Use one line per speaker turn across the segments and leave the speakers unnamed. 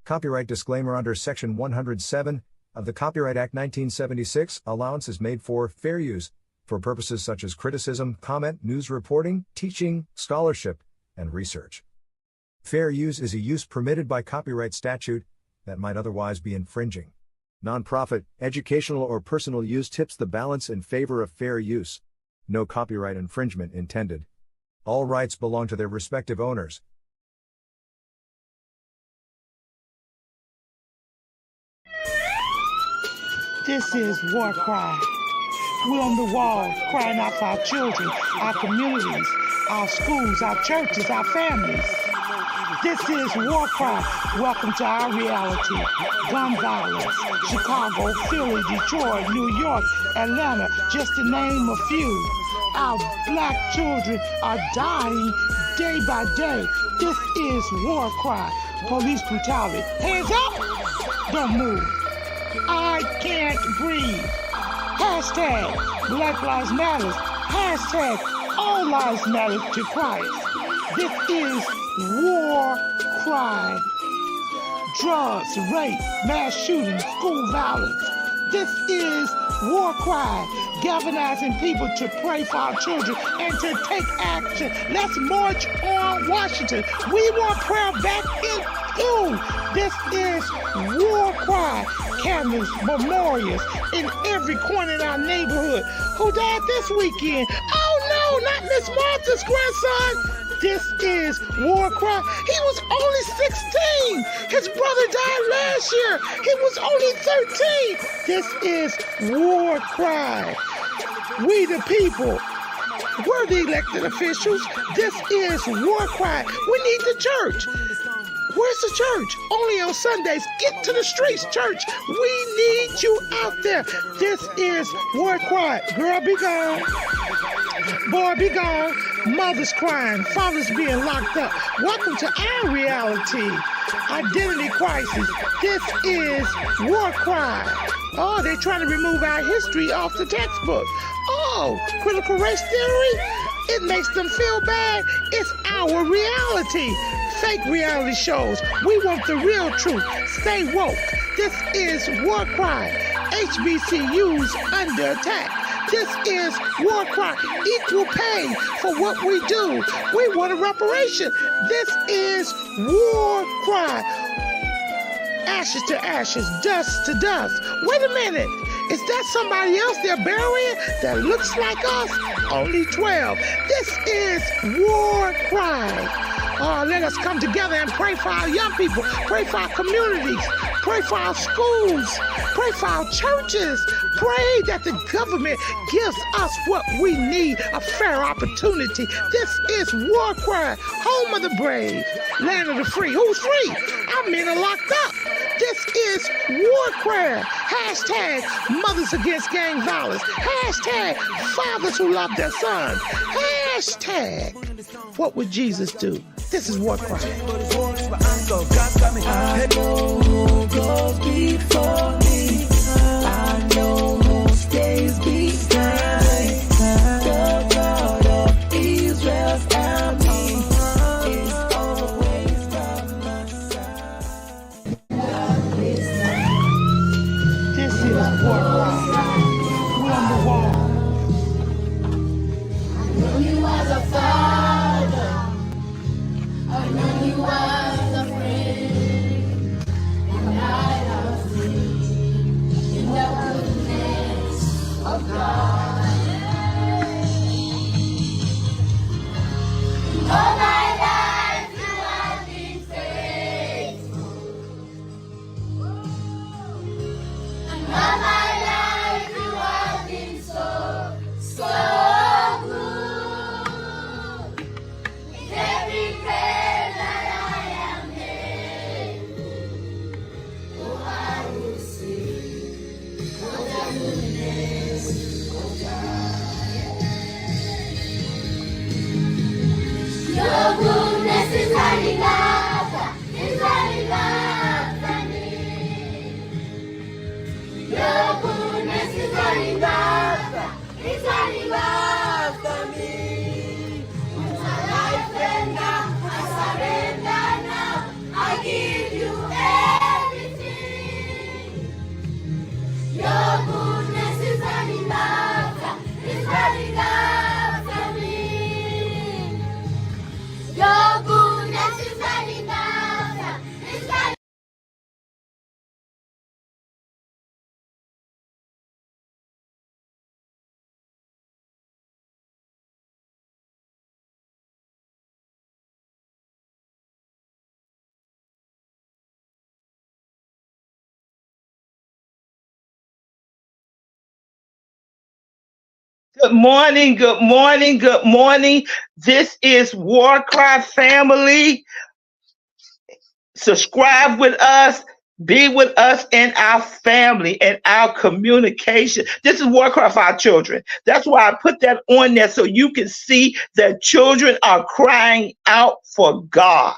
Copyright disclaimer: under Section 107 of the Copyright Act 1976, allowance is made for fair use for purposes such as criticism, comment, news reporting, teaching, scholarship, and research. Fair use is a use permitted by copyright statute that might otherwise be infringing. Nonprofit, educational, or personal use tips the balance in favor of fair use. No copyright infringement intended. All rights belong to their respective owners.
This is War Cry. We're on the wall crying out for our children, our communities, our schools, our churches, our families. This is War Cry. Welcome to our reality. Gun violence. Chicago, Philly, Detroit, New York, Atlanta, just to name a few. Our black children are dying day by day. This is War Cry. Police brutality. Hands up! Don't move. I can't breathe. Hashtag Black Lives Matter. Hashtag All Lives Matter to Christ. This is War Cry. Drugs, rape, mass shootings, school violence. This is War Cry. Galvanizing people to pray for our children and to take action. Let's march on Washington. We want prayer back in school. This is War Cry. Cameras, memorials in every corner in our neighborhood. Who died this weekend? Oh no, not Miss Martha's grandson. This is War Cry. He was only 16. His brother died last year. He was only 13. This is War Cry. We the people. We're the elected officials. This is War Cry. We need the church. Where's the church? Only on Sundays. Get to the streets, church. We need you out there. This is War Cry. Girl, be gone. Boy, be gone. Mothers crying. Fathers being locked up. Welcome to our reality. Identity crisis. This is War Cry. Oh, they're trying to remove our history off the textbook. Oh, critical race theory? It makes them feel bad. It's our reality. Fake reality shows. We want the real truth. Stay woke. This is War Cry. HBCUs under attack. This is War Cry. Equal pay for what we do. We want a reparation. This is War Cry. Ashes to ashes, dust to dust. Wait a minute. Is that somebody else they're burying that looks like us? Only 12. This is War Cry. Oh, let us come together and pray for our young people, pray for our communities, pray for our schools, pray for our churches, pray that the government gives us what we need, a fair opportunity. This is War Cry, home of the brave, land of the free. Who's free? Our men are locked up. This is War Cry. Hashtag mothers against gang violence. Hashtag fathers who love their sons. Hashtag what would Jesus do? This is War Cry.
I know who goes before me. I know who stays behind. The God of Israel's army is always by my side.
This is War Cry. We're on the wall.
I know you as a father. I know you as a friend. And I have seen in the goodness of God. All my life you have been faithful. And all my life you have been so, so good. With every prayer that I am made, oh, I will sing of the goodness of God. Your goodness is running after me. Your goodness is running after me. With my life and now, I surrender now. I give you everything.
Good morning, good morning, good morning. This is War Cry family. Subscribe with us. Be with us in our family and our communication. This is War Cry for our children. That's why I put that on there so you can see that children are crying out for God.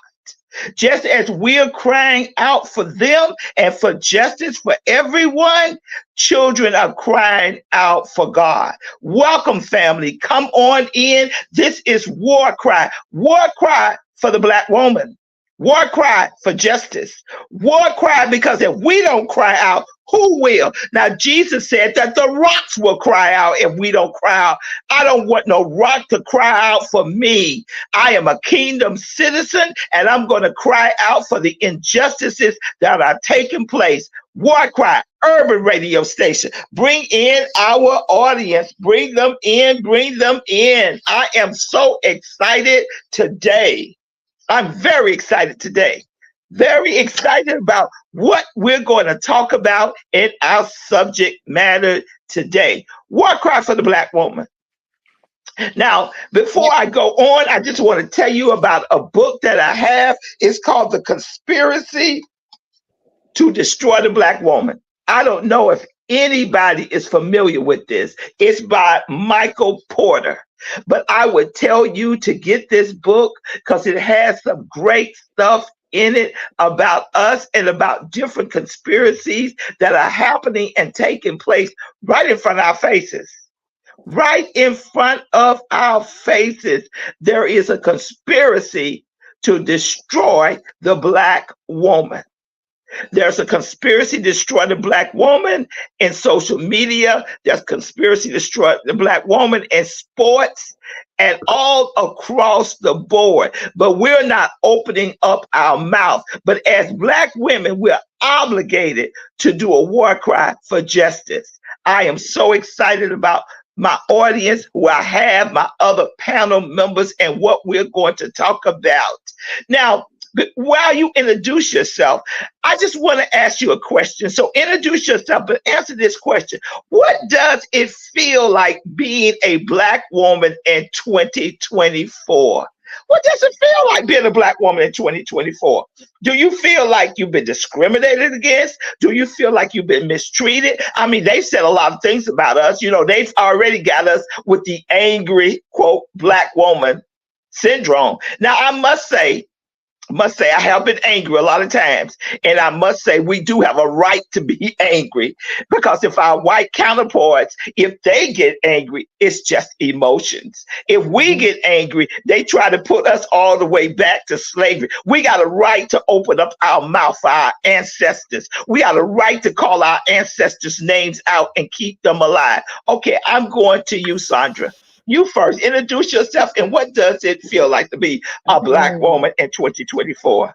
Just as we're crying out for them and for justice for everyone, children are crying out for God. Welcome, family. Come on in. This is War Cry. War Cry for the Black woman. War cry for justice. War cry because if we don't cry out, who will? Now, Jesus said that the rocks will cry out if we don't cry out. I don't want no rock to cry out for me. I am a kingdom citizen and I'm going to cry out for the injustices that are taking place. War Cry, urban radio station. Bring in our audience. Bring them in. Bring them in. I am so excited today. I'm very excited today. Very excited about what we're going to talk about in our subject matter today. War cry for the Black woman. Now, before I go on, I just want to tell you about a book that I have. It's called The Conspiracy to Destroy the Black Woman. I don't know if anybody is familiar with this. It's by Michael Porter. But I would tell you to get this book because it has some great stuff in it about us and about different conspiracies that are happening and taking place right in front of our faces. Right in front of our faces, there is a conspiracy to destroy the Black woman. There's a conspiracy to destroy the Black woman in social media. There's conspiracy to destroy the Black woman in sports and all across the board. But we're not opening up our mouth. But as Black women, we're obligated to do a war cry for justice. I am so excited about my audience, who I have, my other panel members, and what we're going to talk about. Now, while you introduce yourself, I just want to ask you a question. So introduce yourself, but answer this question. What does it feel like being a Black woman in 2024? What does it feel like being a Black woman in 2024? Do you feel like you've been discriminated against? Do you feel like you've been mistreated? I mean, they've said a lot of things about us. You know, they've already got us with the angry, quote, Black woman syndrome. Now, I must say I have been angry a lot of times. And I must say we do have a right to be angry, because if our white counterparts, if they get angry, it's just emotions. If we get angry, they try to put us all the way back to slavery. We got a right to open up our mouth for our ancestors. We got a right to call our ancestors' names out and keep them alive. Okay, I'm going to you, Sandra. You first. Introduce yourself, and what does it feel like to be a Black woman in 2024?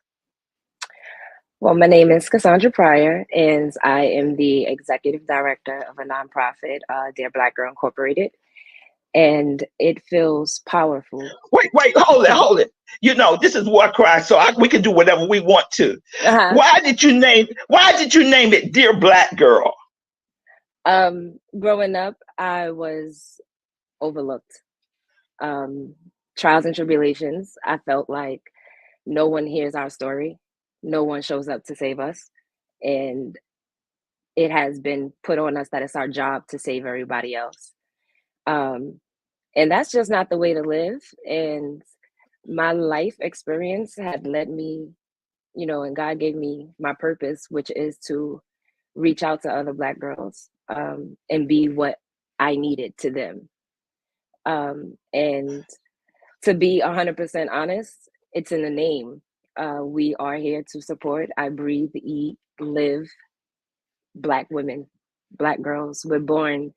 Well, my name is Cassandra Pryor, and I am the executive director of a nonprofit, Dear Black Girl Incorporated, and it feels powerful.
Wait, hold it. You know, this is War Cry, so we can do whatever we want to. Why did you name it Dear Black Girl?
Growing up, I was overlooked. Trials and tribulations. I felt like no one hears our story. No one shows up to save us. And it has been put on us that it's our job to save everybody else. And that's just not the way to live. And my life experience had led me, you know, and God gave me my purpose, which is to reach out to other Black girls and be what I needed to them. And to be 100% honest, it's in the name. We are here to support, I breathe, eat, live Black women, Black girls. We're born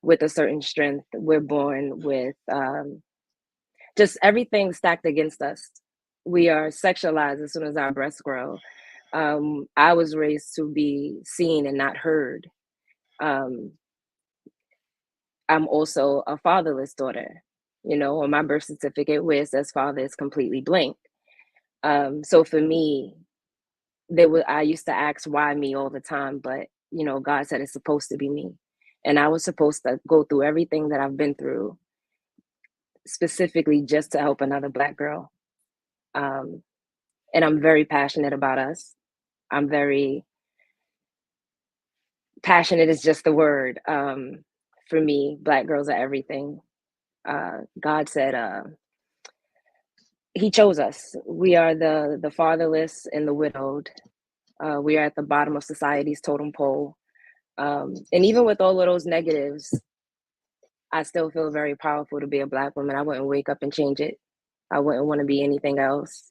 with a certain strength. We're born with just everything stacked against us. We are sexualized as soon as our breasts grow. I was raised to be seen and not heard. I'm also a fatherless daughter. You know, on my birth certificate where it says father is completely blank. So for me, I used to ask why me all the time, but you know, God said it's supposed to be me. And I was supposed to go through everything that I've been through specifically just to help another Black girl. And I'm very passionate about us. I'm very passionate is just the word. For me, Black girls are everything. God said he chose us. We are the fatherless and the widowed. We are at the bottom of society's totem pole. And even with all of those negatives, I still feel very powerful to be a Black woman. I wouldn't wake up and change it. I wouldn't want to be anything else.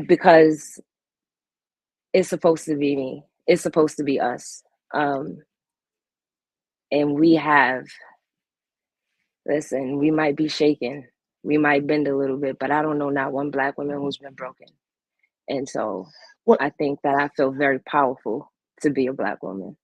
Because it's supposed to be me. It's supposed to be us. And we have, listen, we might be shaken. We might bend a little bit, but I don't know not one Black woman who's been broken. And so I think that I feel very powerful to be a Black woman.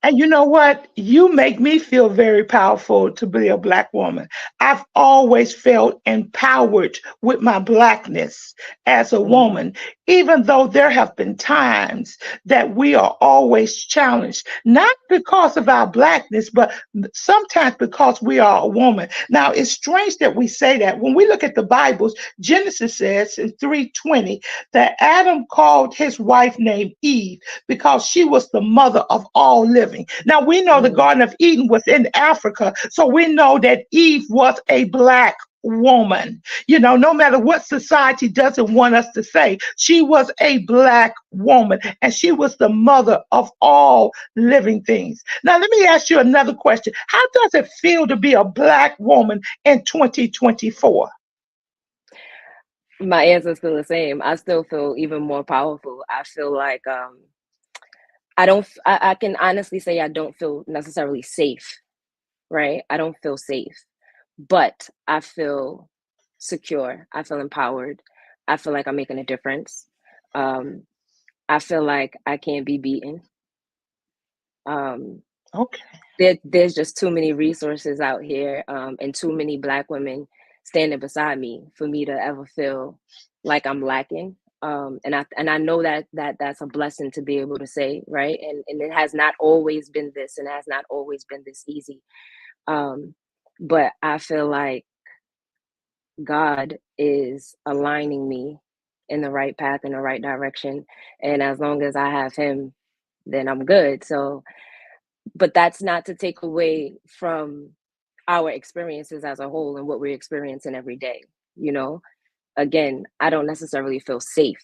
And you know what? You make me feel very powerful to be a Black woman. I've always felt empowered with my Blackness as a woman, even though there have been times that we are always challenged, not because of our Blackness, but sometimes because we are a woman. Now, it's strange that we say that. When we look at the Bibles, Genesis says in 3:20 that Adam called his wife named Eve because she was the mother of all living. Now we know the Garden of Eden was in Africa, so we know that Eve was a Black woman. You know, no matter what society doesn't want us to say, she was a Black woman and she was the mother of all living things. Now, let me ask you another question. How does it feel to be a Black woman in 2024?
My answer is still the same. I still feel even more powerful. I feel like I can honestly say I don't feel necessarily safe, right? I don't feel safe, but I feel secure. I feel empowered. I feel like I'm making a difference. I feel like I can't be beaten.
Okay.
There's just too many resources out here, and too many Black women standing beside me for me to ever feel like I'm lacking. And I know that's a blessing to be able to say, right? And it has not always been this, and it has not always been this easy. But I feel like God is aligning me in the right path, in the right direction. And as long as I have him, then I'm good. So, but that's not to take away from our experiences as a whole and what we're experiencing every day. You know, again, I don't necessarily feel safe,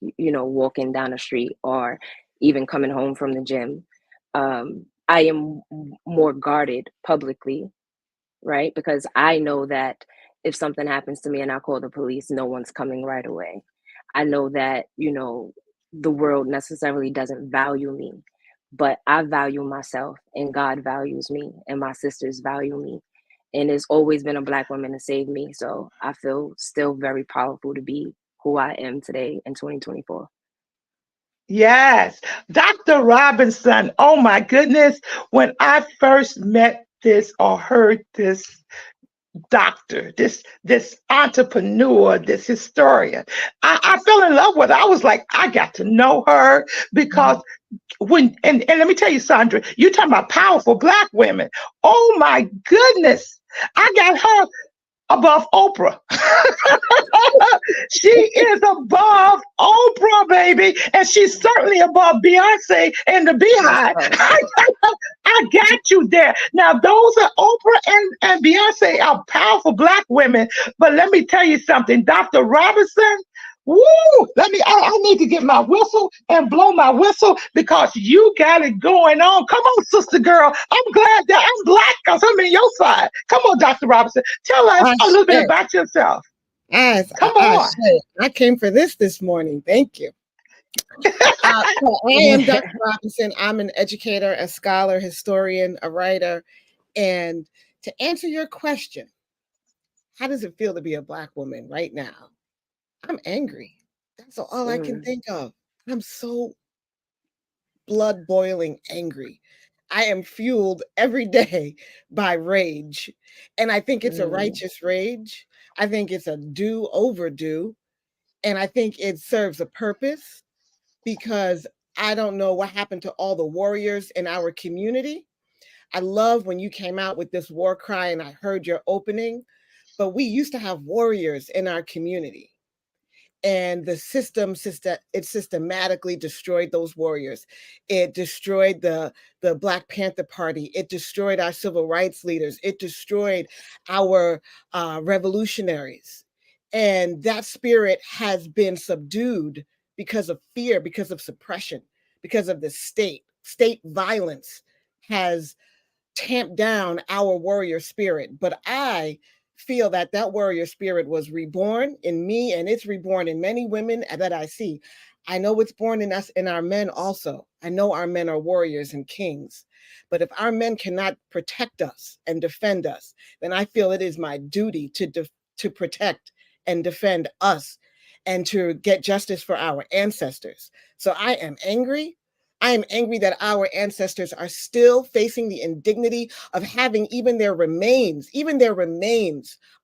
walking down the street or even coming home from the gym. I am more guarded publicly, right? Because I know that if something happens to me and I call the police, no one's coming right away. I know that, the world necessarily doesn't value me, but I value myself and God values me and my sisters value me. And there's always been a Black woman to save me. So I feel still very powerful to be who I am today in 2024.
Yes, Dr. Robinson. Oh my goodness. When I first met this or heard this doctor, this entrepreneur, this historian, I fell in love with her. I was like, I got to know her because and let me tell you, Sandra, you're talking about powerful Black women. Oh my goodness. I got her above Oprah. She is above Oprah, baby, and she's certainly above Beyonce and the Beehive. I got you there. Now, those are Oprah and Beyonce are powerful Black women, but let me tell you something, Dr. Robinson. Woo! I need to get my whistle and blow my whistle because you got it going on. Come on, sister girl. I'm glad that I'm Black because I'm in your side. Come on, Dr. Robinson. Tell us a little bit about yourself. Come on.
I came for this morning. Thank you. So I am Dr. Robinson. I'm an educator, a scholar, historian, a writer. And to answer your question, how does it feel to be a Black woman right now? I'm angry. That's all I can think of. I'm so blood boiling angry. I am fueled every day by rage. And I think it's a righteous rage. I think it's a overdue. And I think it serves a purpose because I don't know what happened to all the warriors in our community. I love when you came out with this war cry and I heard your opening, but we used to have warriors in our community. And the it systematically destroyed those warriors. It destroyed the Black Panther Party. It destroyed our civil rights leaders. It destroyed our revolutionaries. And that spirit has been subdued because of fear, because of suppression, because of the state. State violence has tamped down our warrior spirit. But I feel that that warrior spirit was reborn in me, and it's reborn in many women that I see. I know it's born in us, in our men also. I know our men are warriors and kings. But if our men cannot protect us and defend us, then I feel it is my duty to protect and defend us and to get justice for our ancestors. So I am angry. I am angry that our ancestors are still facing the indignity of having even their remains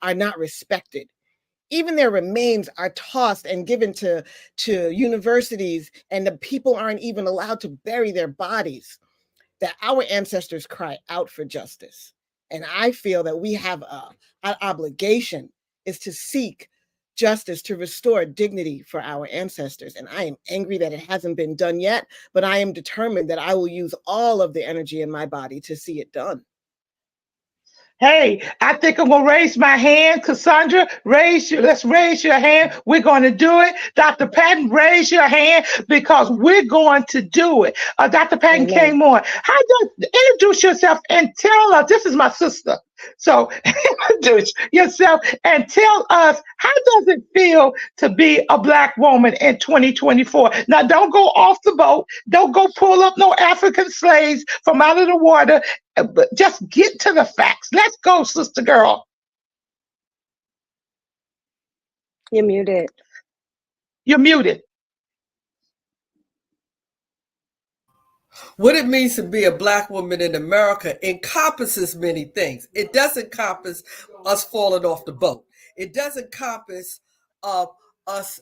are not respected. Even their remains are tossed and given to universities, and the people aren't even allowed to bury their bodies. That our ancestors cry out for justice. And I feel that we have an obligation is to seek justice, to restore dignity for our ancestors. And I am angry that it hasn't been done yet, but I am determined that I will use all of the energy in my body to see it done.
Hey, I think I'm gonna raise my hand. Cassandra, let's raise your hand. We're gonna do it. Dr. Patton, raise your hand because we're going to do it. Dr. Patton came on. Introduce yourself and tell us, this is my sister. So introduce yourself and tell us, how does it feel to be a Black woman in 2024? Now, don't go off the boat. Don't go pull up no African slaves from out of the water. But just get to the facts. Let's go, sister girl.
You're muted.
You're muted.
What it means to be a Black woman in America encompasses many things. It doesn't encompass us falling off the boat. It doesn't encompass us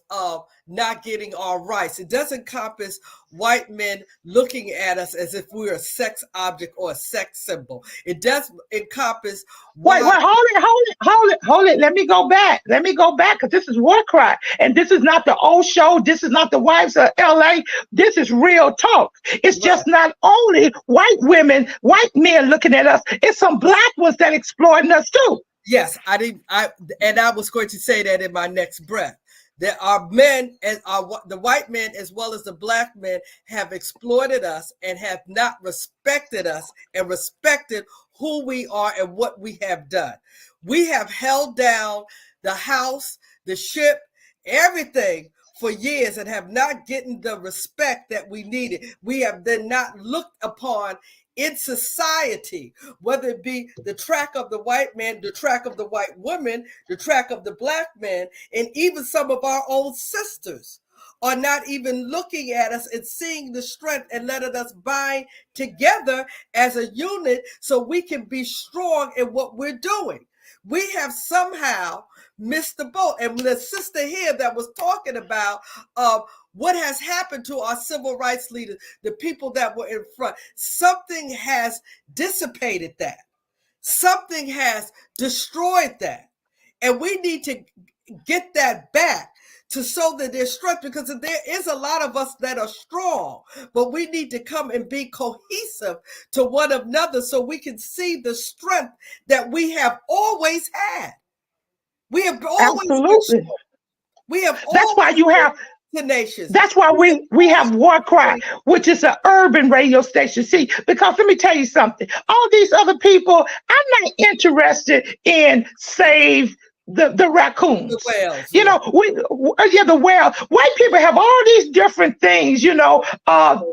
not getting our rights. It doesn't encompass white men looking at us as if we're a sex object or a sex symbol. It does encompass.
Wait, hold it. Let me go back because this is war cry. And this is not the old show. This is not the wives of LA. This is real talk. It's just not only white women, white men looking at us. It's some Black ones that exploiting us too.
Yes, I was going to say that in my next breath. There are men, and the white men as well as the Black men have exploited us and have not respected us and respected who we are and what we have done. We have held down the house, the ship, everything for years and have not gotten the respect that we needed. We have then not looked upon in society, whether it be the track of the white man, the track of the white woman, the track of the Black man, and even some of our own sisters are not even looking at us and seeing the strength and letting us bind together as a unit so we can be strong in what we're doing. We have somehow missed the boat. And the sister here that was talking about what has happened to our civil rights leaders, the people that were in front, something has dissipated that. Something has destroyed that. And we need to get that back to show that there's strength, because there is a lot of us that are strong, but we need to come and be cohesive to one another so we can see the strength that we have always had. We have always been strong. We have.
That's why you have
tenacious.
That's why we have War Cry, which is an urban radio station. See, because let me tell you something. All these other people, I'm not interested in save the raccoons,
the whales,
you know, the whale. White people have all these different things, you know,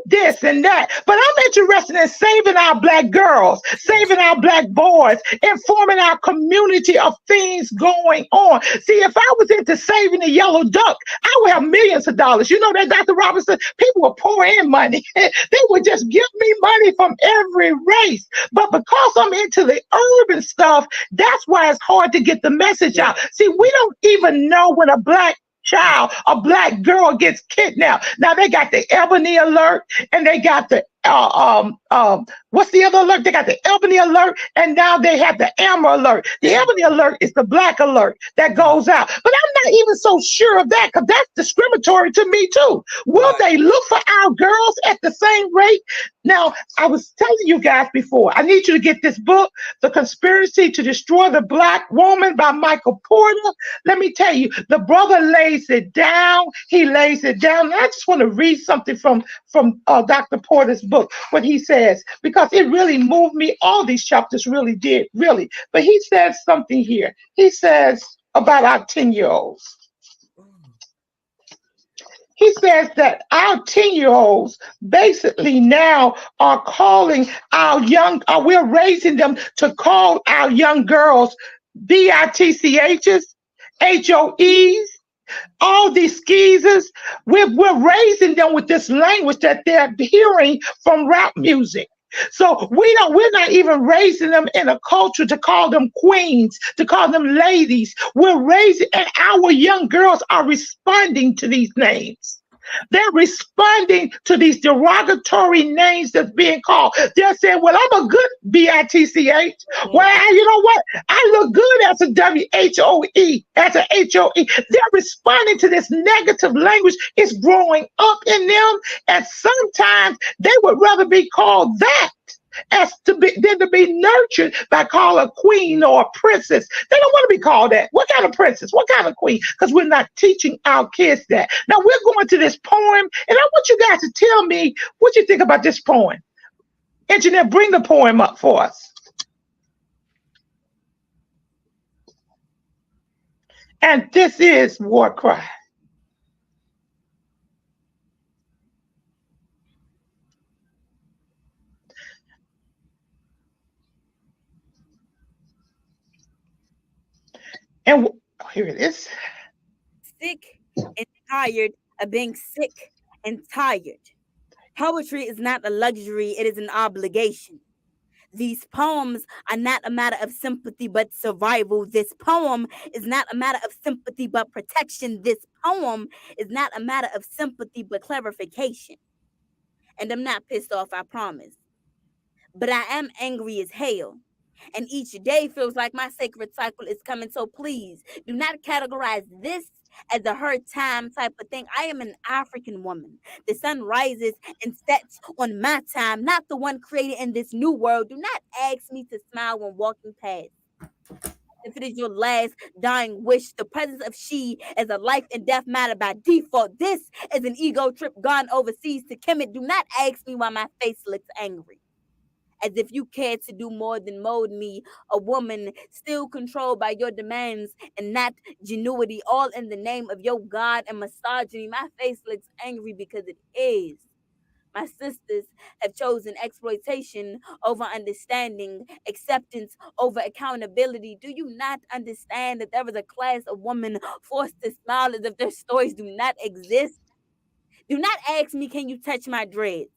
this and that. But I'm interested in saving our Black girls, saving our Black boys, informing our community of things going on. See, if I was into saving the yellow duck, I would have millions of dollars. You know that, Dr. Robinson, people would pour in money. They would just give me money from every race. But because I'm into the urban stuff, that's why it's hard to get the message out. See, we don't even know when a Black child, a black girl gets kidnapped. Now they got the Ebony Alert and they got the what's the other alert? They got the Ebony Alert and now they have the Amber Alert. The Ebony Alert is the black alert that goes out. But I'm not even so sure of that because that's discriminatory to me too. Will they look for our girls at the same rate? Now, I was telling you guys before, I need you to get this book, The Conspiracy to Destroy the Black Woman by Michael Porter. Let me tell you, the brother lays it down. He lays it down. And I just want to read something from Dr. Porter's book, what he says, because it really moved me. All these chapters really did, really. But he says something here. He says about our 10-year-olds. He says that our 10-year-olds basically now are calling we're raising them to call our young girls bitchs, HOEs, all these skeezers. We're raising them with this language that they're hearing from rap music. So we're not even raising them in a culture to call them queens, to call them ladies. We're raising, and our young girls are responding to these names. They're responding to these derogatory names that's being called. They're saying, well, I'm a good bitch. Well, you know what? I look good as a WHOE, as a HOE. They're responding to this negative language. It's growing up in them. And sometimes they would rather be called that than to be nurtured by calling a queen or a princess. They don't want to be called that. What kind of princess? What kind of queen? Because we're not teaching our kids that. Now we're going to this poem, and I want you guys to tell me what you think about this poem. Engineer, bring the poem up for us. And this is War Cry. And here it is.
Sick and tired of being sick and tired. Poetry is not a luxury, it is an obligation. These poems are not a matter of sympathy but survival. This poem is not a matter of sympathy but protection. This poem is not a matter of sympathy but clarification. And I'm not pissed off, I promise. But I am angry as hell. And each day feels like my sacred cycle is coming. So please do not categorize this as a hard time type of thing. I am an African woman. The sun rises and sets on my time, not the one created in this new world. Do not ask me to smile when walking past. If it is your last dying wish, the presence of she is a life and death matter by default. This is an ego trip gone overseas to Kemet. Do not ask me why my face looks angry. As if you cared to do more than mold me, a woman still controlled by your demands and not genuity, all in the name of your God and misogyny. My face looks angry because it is. My sisters have chosen exploitation over understanding, acceptance over accountability. Do you not understand that there is a class of women forced to smile as if their stories do not exist? Do not ask me, can you touch my dreads?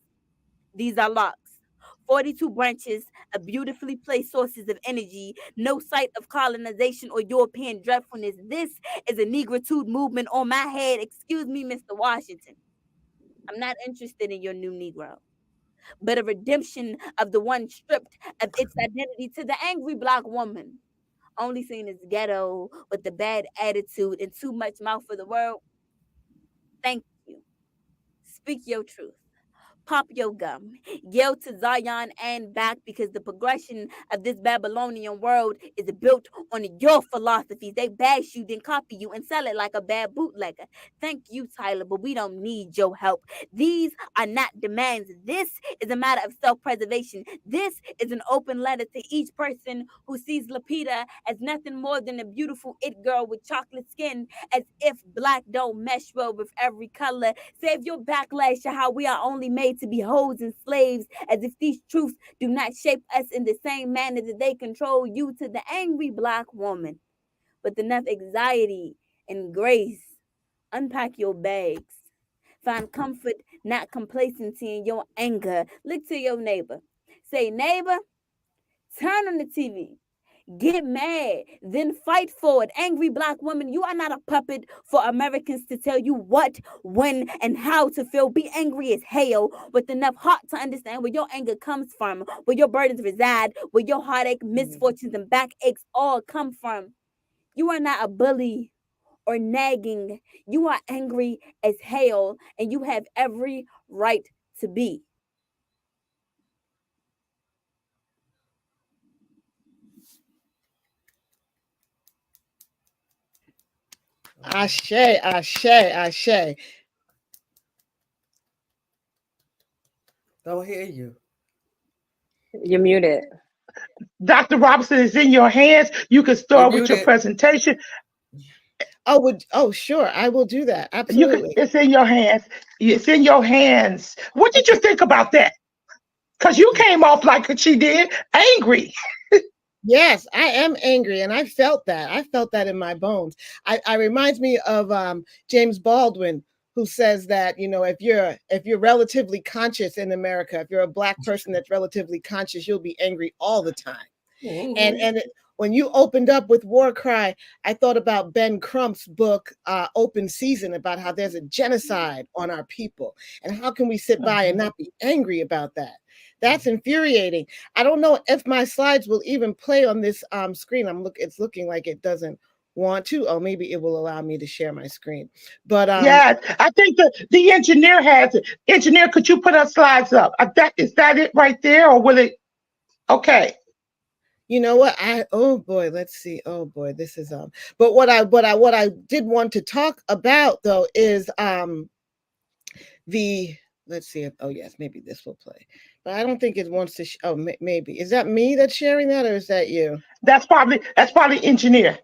These are locks. 42 branches of beautifully placed sources of energy, no sight of colonization or European dreadfulness. This is a negritude movement on my head. Excuse me, Mr. Washington. I'm not interested in your new Negro, but a redemption of the one stripped of its identity to the angry Black woman, only seen as ghetto with the bad attitude and too much mouth for the world. Thank you. Speak your truth. Pop your gum, yell to Zion and back, because the progression of this Babylonian world is built on your philosophies. They bash you, then copy you and sell it like a bad bootlegger. Thank you, Tyler, but we don't need your help. These are not demands. This is a matter of self-preservation. This is an open letter to each person who sees Lapita as nothing more than a beautiful it girl with chocolate skin, as if Black don't mesh well with every color. Save your backlash to how we are only made to be hoes and slaves, as if these truths do not shape us in the same manner that they control you, to the angry Black woman. With enough anxiety and grace, unpack your bags. Find comfort, not complacency in your anger. Look to your neighbor. Say, neighbor, turn on the TV. Get mad, then fight for it. Angry Black women, you are not a puppet for Americans to tell you what, when, and how to feel. Be angry as hell with enough heart to understand where your anger comes from, where your burdens reside, where your heartache, misfortunes, and backaches all come from. You are not a bully or nagging. You are angry as hell, and you have every right to be.
Ashe, ashe, ashe.
Don't hear you.
You're muted.
Dr. Robinson is in your hands. You can
You're
start with your
muted.
presentation.
Oh, sure. I will do that. Absolutely.
It's in your hands. It's in your hands. What did you think about that? Because you came off like she did, angry.
Yes, I am angry, and I felt that. I felt that in my bones. I reminds me of James Baldwin, who says that, you know, if you're relatively conscious in America, if you're a Black person that's relatively conscious, you'll be angry all the time. When you opened up with War Cry, I thought about Ben Crump's book, Open Season, about how there's a genocide on our people. And how can we sit by and not be angry about that? That's infuriating. I don't know if my slides will even play on this screen. It's looking like it doesn't want to. Oh, maybe it will allow me to share my screen. But
Yes, I think the engineer has it. Engineer, could you put our slides up? Is that it right there, or will it? Okay.
you know what? Oh boy, let's see. Oh boy, this is but what I did want to talk about though is the let's see if oh yes, maybe this will play. But I don't think it wants to maybe. Is that me that's sharing that, or is that you?
That's probably engineer.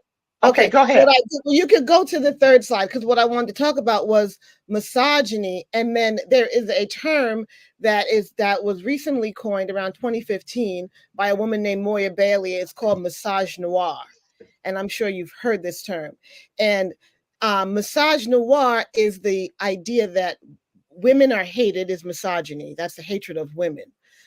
Okay,
Okay,
go ahead.
you could go to the third slide, because what I wanted to talk about was misogyny, and then there is a term that was recently coined around 2015 by a woman named Moya Bailey. It's called misogynoir, and I'm sure you've heard this term. And misogynoir is the idea that women are hated, is misogyny. That's the hatred of women.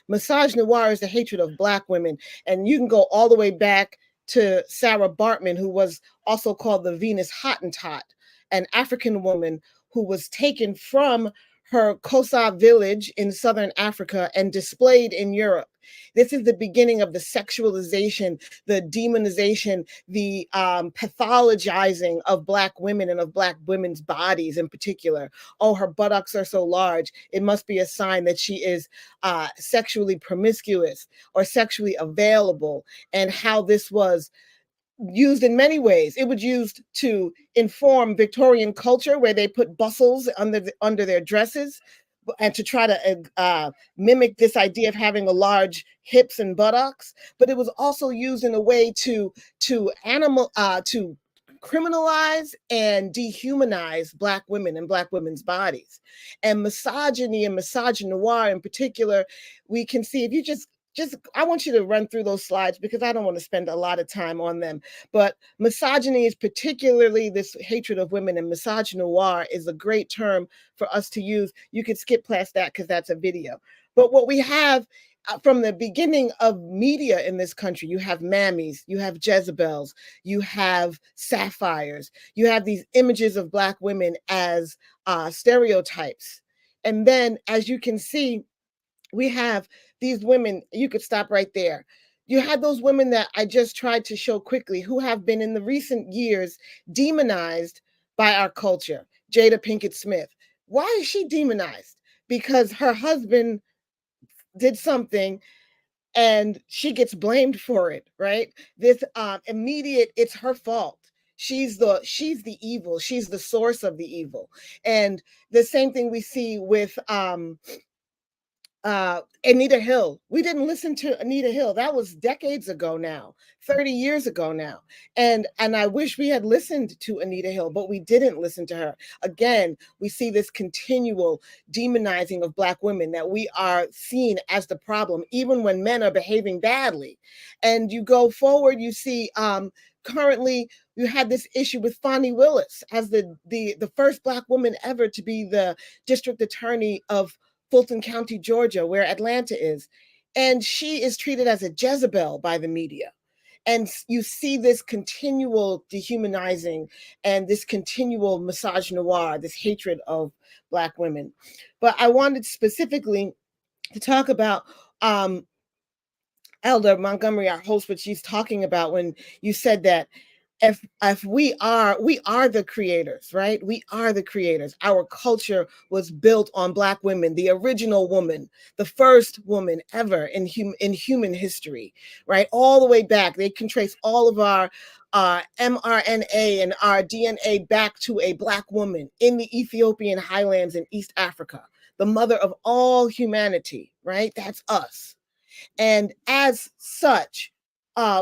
Misogynoir is the hatred of Black women, and you can go all the way back to Sarah Bartman, who was also called the Venus Hottentot, an African woman who was taken from her Kosa village in southern Africa and displayed in Europe. This is the beginning of the sexualization, the demonization, the pathologizing of Black women and of Black women's bodies in particular. Oh, her buttocks are so large. It must be a sign that she is sexually promiscuous or sexually available, and how this was used in many ways. It was used to inform Victorian culture, where they put bustles under their dresses, and to try to mimic this idea of having a large hips and buttocks. But it was also used in a way to criminalize and dehumanize Black women and Black women's bodies. And misogyny and misogynoir in particular, we can see, if you just I want you to run through those slides, because I don't want to spend a lot of time on them. But misogyny is particularly this hatred of women, and misogynoir is a great term for us to use. You could skip past that because that's a video. But what we have from the beginning of media in this country, you have mammies, you have Jezebels, you have sapphires, you have these images of Black women as stereotypes. And then, as you can see, we have these women. You could stop right there. You had those women that I just tried to show quickly, who have been in the recent years demonized by our culture. Jada Pinkett Smith. Why is she demonized? Because her husband did something and she gets blamed for it, right? This immediate, it's her fault. She's the evil. She's the source of the evil. And the same thing we see with Anita Hill. We didn't listen to Anita Hill. That was decades ago now, 30 years ago now. And I wish we had listened to Anita Hill, but we didn't listen to her. Again, we see this continual demonizing of Black women, that we are seen as the problem, even when men are behaving badly. And you go forward, you see currently you had this issue with Fonnie Willis as the first Black woman ever to be the district attorney of Fulton County, Georgia, where Atlanta is. And she is treated as a Jezebel by the media. And you see this continual dehumanizing and this continual misogynoir, this hatred of Black women. But I wanted specifically to talk about Elder Montgomery, our host, what she's talking about when you said that if we are the creators, right? We are the creators. Our culture was built on Black women, the original woman, the first woman ever in human history, right? All the way back. They can trace all of our mRNA and our DNA back to a Black woman in the Ethiopian highlands in East Africa, the mother of all humanity, right? That's us. And as such,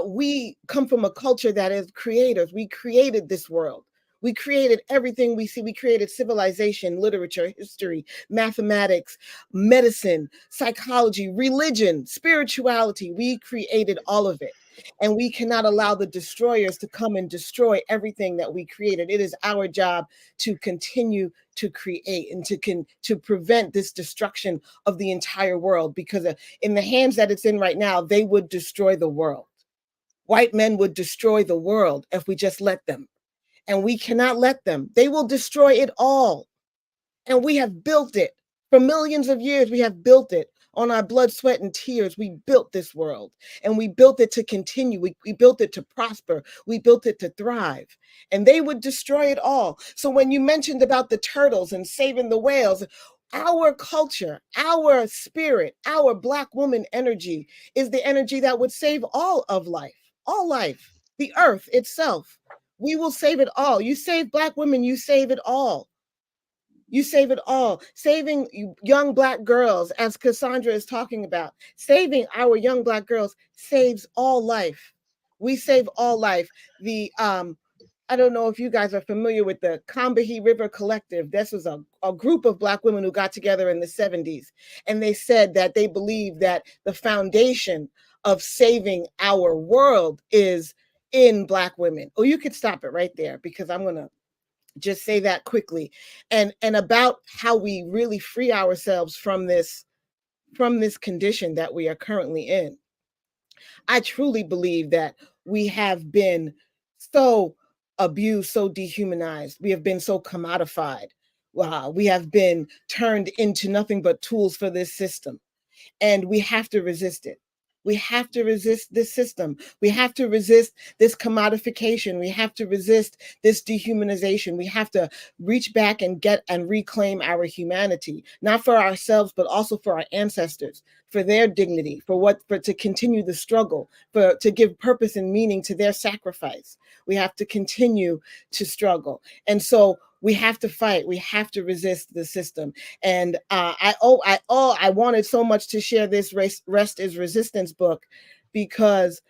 we come from a culture that is creators. We created this world. We created everything we see. We created civilization, literature, history, mathematics, medicine, psychology, religion, spirituality. We created all of it. And we cannot allow the destroyers to come and destroy everything that we created. It is our job to continue to create and to prevent this destruction of the entire world, because in the hands that it's in right now, they would destroy the world. White men would destroy the world if we just let them. And we cannot let them. They will destroy it all. And we have built it. For millions of years, we have built it. On our blood, sweat, and tears, we built this world. And we built it to continue. We built it to prosper. We built it to thrive. And they would destroy it all. So when you mentioned about the turtles and saving the whales, our culture, our spirit, our Black woman energy is the energy that would save all of life, all life, the earth itself. We will save it all. You save Black women, you save it all. You save it all. Saving young Black girls, as Cassandra is talking about, saving our young Black girls saves all life. We save all life. I don't know if you guys are familiar with the Combahee River Collective. This was a group of Black women who got together in the 70s. And they said that they believe that the foundation of saving our world is in Black women. Oh, you could stop it right there, because I'm going to just say that quickly. And about how we really free ourselves from this condition that we are currently in. I truly believe that we have been so abused, so dehumanized. We have been so commodified. We have been turned into nothing but tools for this system. And we have to resist it. We have to resist this system. We have to resist this commodification. We have to resist this dehumanization. We have to reach back and get and reclaim our humanity, not for ourselves, but also for our ancestors, for their dignity, for to continue the struggle, to give purpose and meaning to their sacrifice. We have to continue to struggle. And so we have to fight. We have to resist the system. And I wanted so much to share this Rest is Resistance book, because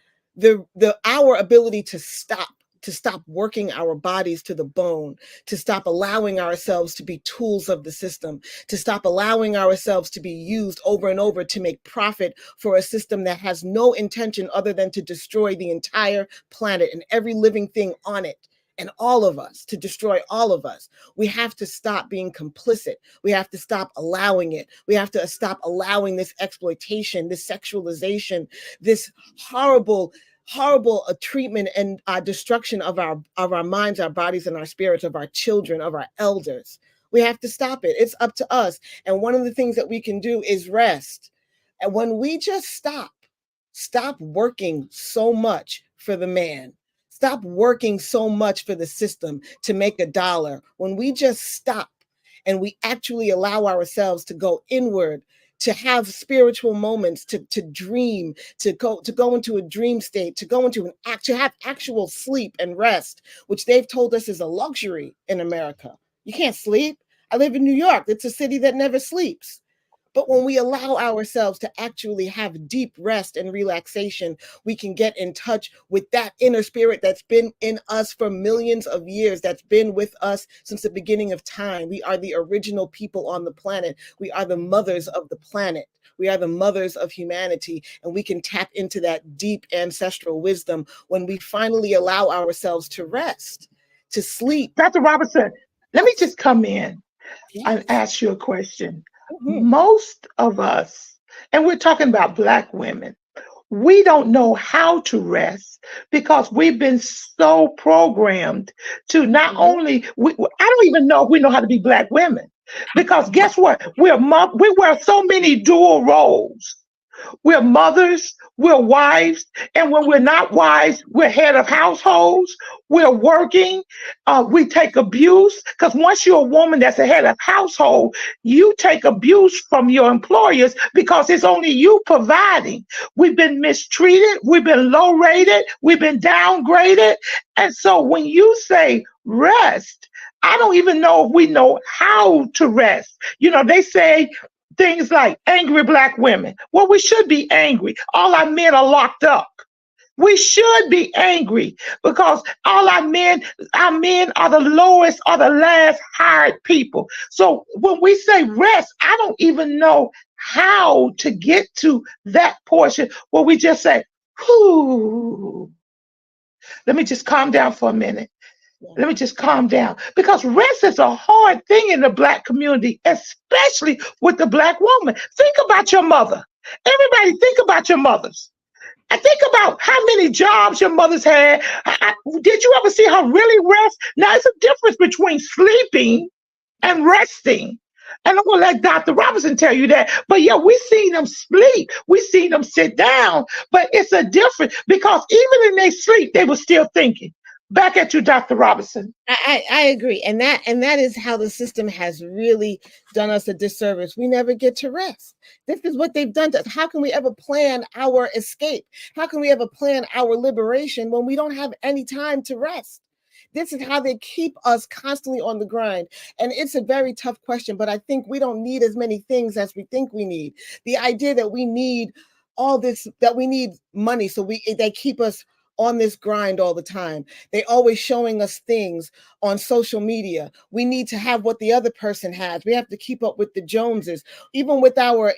our ability to stop working our bodies to the bone, to stop allowing ourselves to be tools of the system, to stop allowing ourselves to be used over and over to make profit for a system that has no intention other than to destroy the entire planet and every living thing on it. And all of us, to destroy all of us. We have to stop being complicit. We have to stop allowing it. We have to stop allowing this exploitation, this sexualization, this horrible treatment and destruction of our minds, our bodies, and our spirits, of our children, of our elders. We have to stop it. It's up to us. And one of the things that we can do is rest. And when we just stop working so much for the man, stop working so much for the system to make a dollar. When we just stop and we actually allow ourselves to go inward, to have spiritual moments, to dream, to go into a dream state, to have actual sleep and rest, which they've told us is a luxury in America. You can't sleep. I live in New York. It's a city that never sleeps. But when we allow ourselves to actually have deep rest and relaxation, we can get in touch with that inner spirit that's been in us for millions of years, that's been with us since the beginning of time. We are the original people on the planet. We are the mothers of the planet. We are the mothers of humanity, and we can tap into that deep ancestral wisdom when we finally allow ourselves to rest, to sleep.
Dr. Robertson, let me just come in and ask you a question. Most of us, and we're talking about Black women, we don't know how to rest because we've been so programmed to not only, I don't even know if we know how to be Black women. Because guess what? We wear so many dual roles. We're mothers, we're wives, and when we're not wives, we're head of households, we're working, we take abuse. Because once you're a woman that's a head of household, you take abuse from your employers because it's only you providing. We've been mistreated, we've been low rated, we've been downgraded. And so when you say rest, I don't even know if we know how to rest. You know, they say things like angry Black women. Well, we should be angry. All our men are locked up. We should be angry because all our men are the lowest or the last hired people. So when we say rest, I don't even know how to get to that portion where we just say, whoo, let me just calm down for a minute. Let me just calm down. Because rest is a hard thing in the Black community, especially with the Black woman. Think about your mother. Everybody think about your mothers. And think about how many jobs your mothers had. Did you ever see her really rest? Now, there's a difference between sleeping and resting. And I'm going to let Dr. Robinson tell you that. But yeah, we seen them sleep. We seen them sit down. But it's a difference because even in their sleep, they were still thinking. Back at you, Dr. Robinson.
I agree. And that is how the system has really done us a disservice. We never get to rest. This is what they've done to us. How can we ever plan our escape? How can we ever plan our liberation when we don't have any time to rest? This is how they keep us constantly on the grind. And it's a very tough question, but I think we don't need as many things as we think we need. The idea that we need all this, that we need money, so they keep us on this grind all the time. They always showing us things on social media. We need to have what the other person has. We have to keep up with the Joneses. Even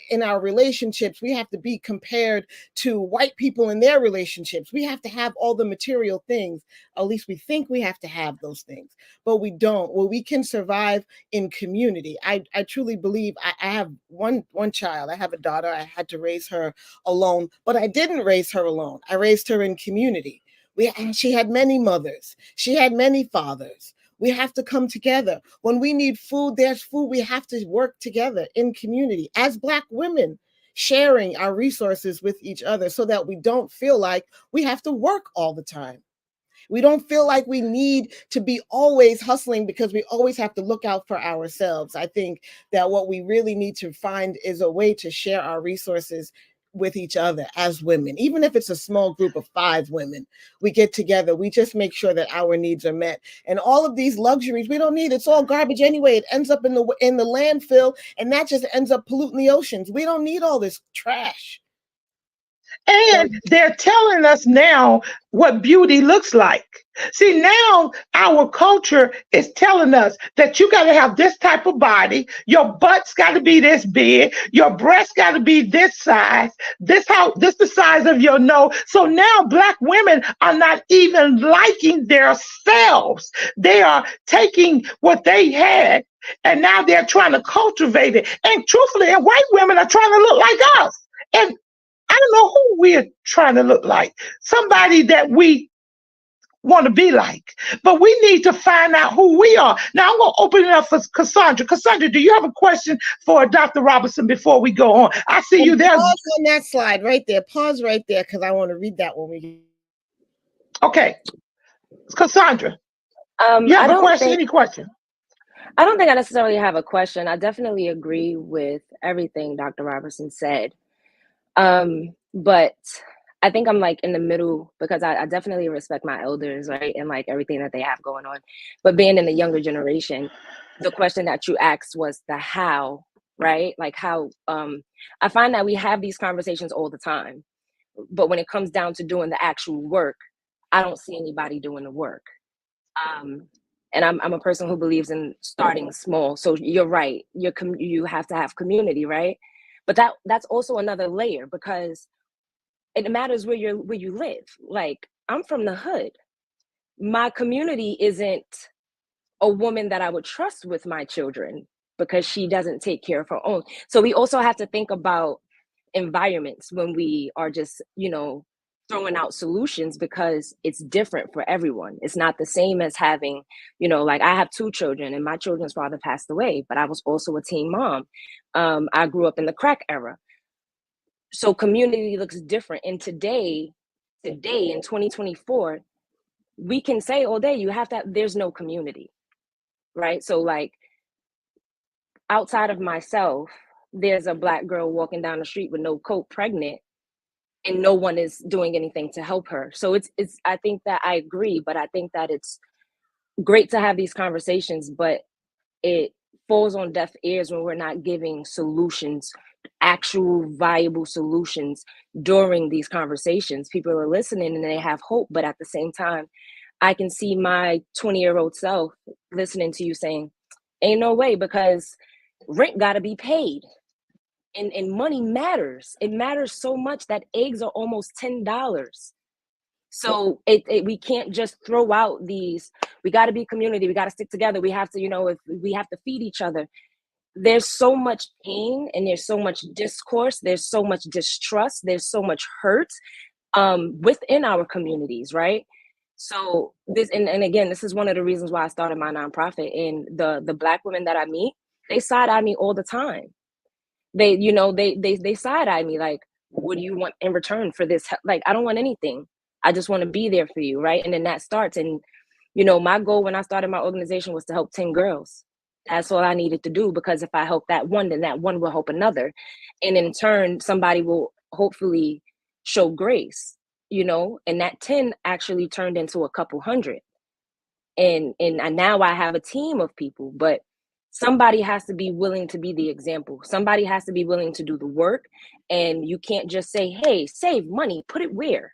in our relationships, we have to be compared to white people in their relationships. We have to have all the material things. At least we think we have to have those things, but we don't. Well, we can survive in community. I truly believe I have one child. I have a daughter. I had to raise her alone, but I didn't raise her alone. I raised her in community. She had many mothers. She had many fathers. We have to come together. When we need food, there's food. We have to work together in community as Black women, sharing our resources with each other so that we don't feel like we have to work all the time. We don't feel like we need to be always hustling because we always have to look out for ourselves. I think that what we really need to find is a way to share our resources with each other as women. Even if it's a small group of 5 women, we get together, we just make sure that our needs are met. And all of these luxuries we don't need. It's all garbage anyway. It ends up in the landfill, and that just ends up polluting the oceans. We don't need all this trash.
And they're telling us now what beauty looks like. See, now our culture is telling us that you got to have this type of body. Your butt's got to be this big. Your breasts got to be this size. This the size of your nose. So now Black women are not even liking themselves. They are taking what they had and now they're trying to cultivate it. And truthfully, and white women are trying to look like us. And I don't know who we're trying to look like. Somebody that we want to be like. But we need to find out who we are. Now I'm going to open it up for Cassandra. Cassandra, do you have a question for Dr. Robinson before we go on? I see you there.
Pause on that slide right there. Pause right there because I want to read that when we.
Okay. Cassandra, you have a question? Any question?
I don't think I necessarily have a question. I definitely agree with everything Dr. Robinson said. But I think I'm like in the middle because I definitely respect my elders, right? And like everything that they have going on. But being in the younger generation, the question that you asked was the how, right? Like how, I find that we have these conversations all the time, but when it comes down to doing the actual work, I don't see anybody doing the work. And I'm a person who believes in starting small. So you're right. You have to have community, right? But that's also another layer because it matters where you live. Like I'm from the hood. My community isn't a woman that I would trust with my children because she doesn't take care of her own. So we also have to think about environments when we are just, throwing out solutions, because it's different for everyone. It's not the same as having, like I have 2 children and my children's father passed away, but I was also a teen mom. I grew up in the crack era. So community looks different. And today in 2024, we can say all day, there's no community, right? So like outside of myself, there's a Black girl walking down the street with no coat, pregnant, and no one is doing anything to help her. So it's I think that I agree, but I think that it's great to have these conversations, but it falls on deaf ears when we're not giving solutions, actual viable solutions during these conversations. People are listening and they have hope, but at the same time, I can see my 20-year-old self listening to you saying, ain't no way, because rent got to be paid. And money matters. It matters so much that eggs are almost $10. So we can't just throw out these, we got to be community, we got to stick together, we have to, if we have to feed each other. There's so much pain and there's so much discourse, there's so much distrust, there's so much hurt within our communities, right? So this, and again, this is one of the reasons why I started my nonprofit. And the Black women that I meet, they side-eye me all the time. They, they side-eye me like, what do you want in return for this? Like, I don't want anything. I just want to be there for you, right? And then that starts. And, my goal when I started my organization was to help 10 girls. That's all I needed to do, because if I help that one, then that one will help another. And in turn, somebody will hopefully show grace, and that 10 actually turned into a couple hundred. And now I have a team of people, but somebody has to be willing to be the example. Somebody has to be willing to do the work. And you can't just say, hey, save money, put it where?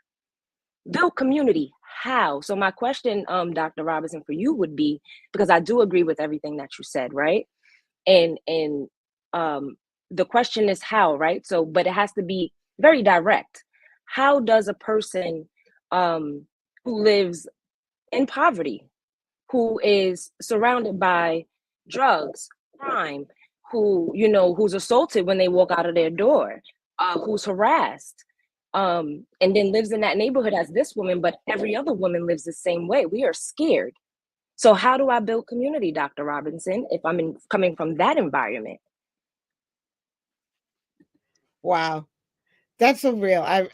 Build community. How? So my question, Dr. Robinson, for you would be, because I do agree with everything that you said, right? And the question is how, right? So, but it has to be very direct. How does a person who lives in poverty, who is surrounded by drugs, crime, who's assaulted when they walk out of their door, who's harassed, and then lives in that neighborhood as this woman, but every other woman lives the same way. We are scared. So how do I build community, Dr. Robinson, if I'm coming from that environment?
Wow. That's so real. I'm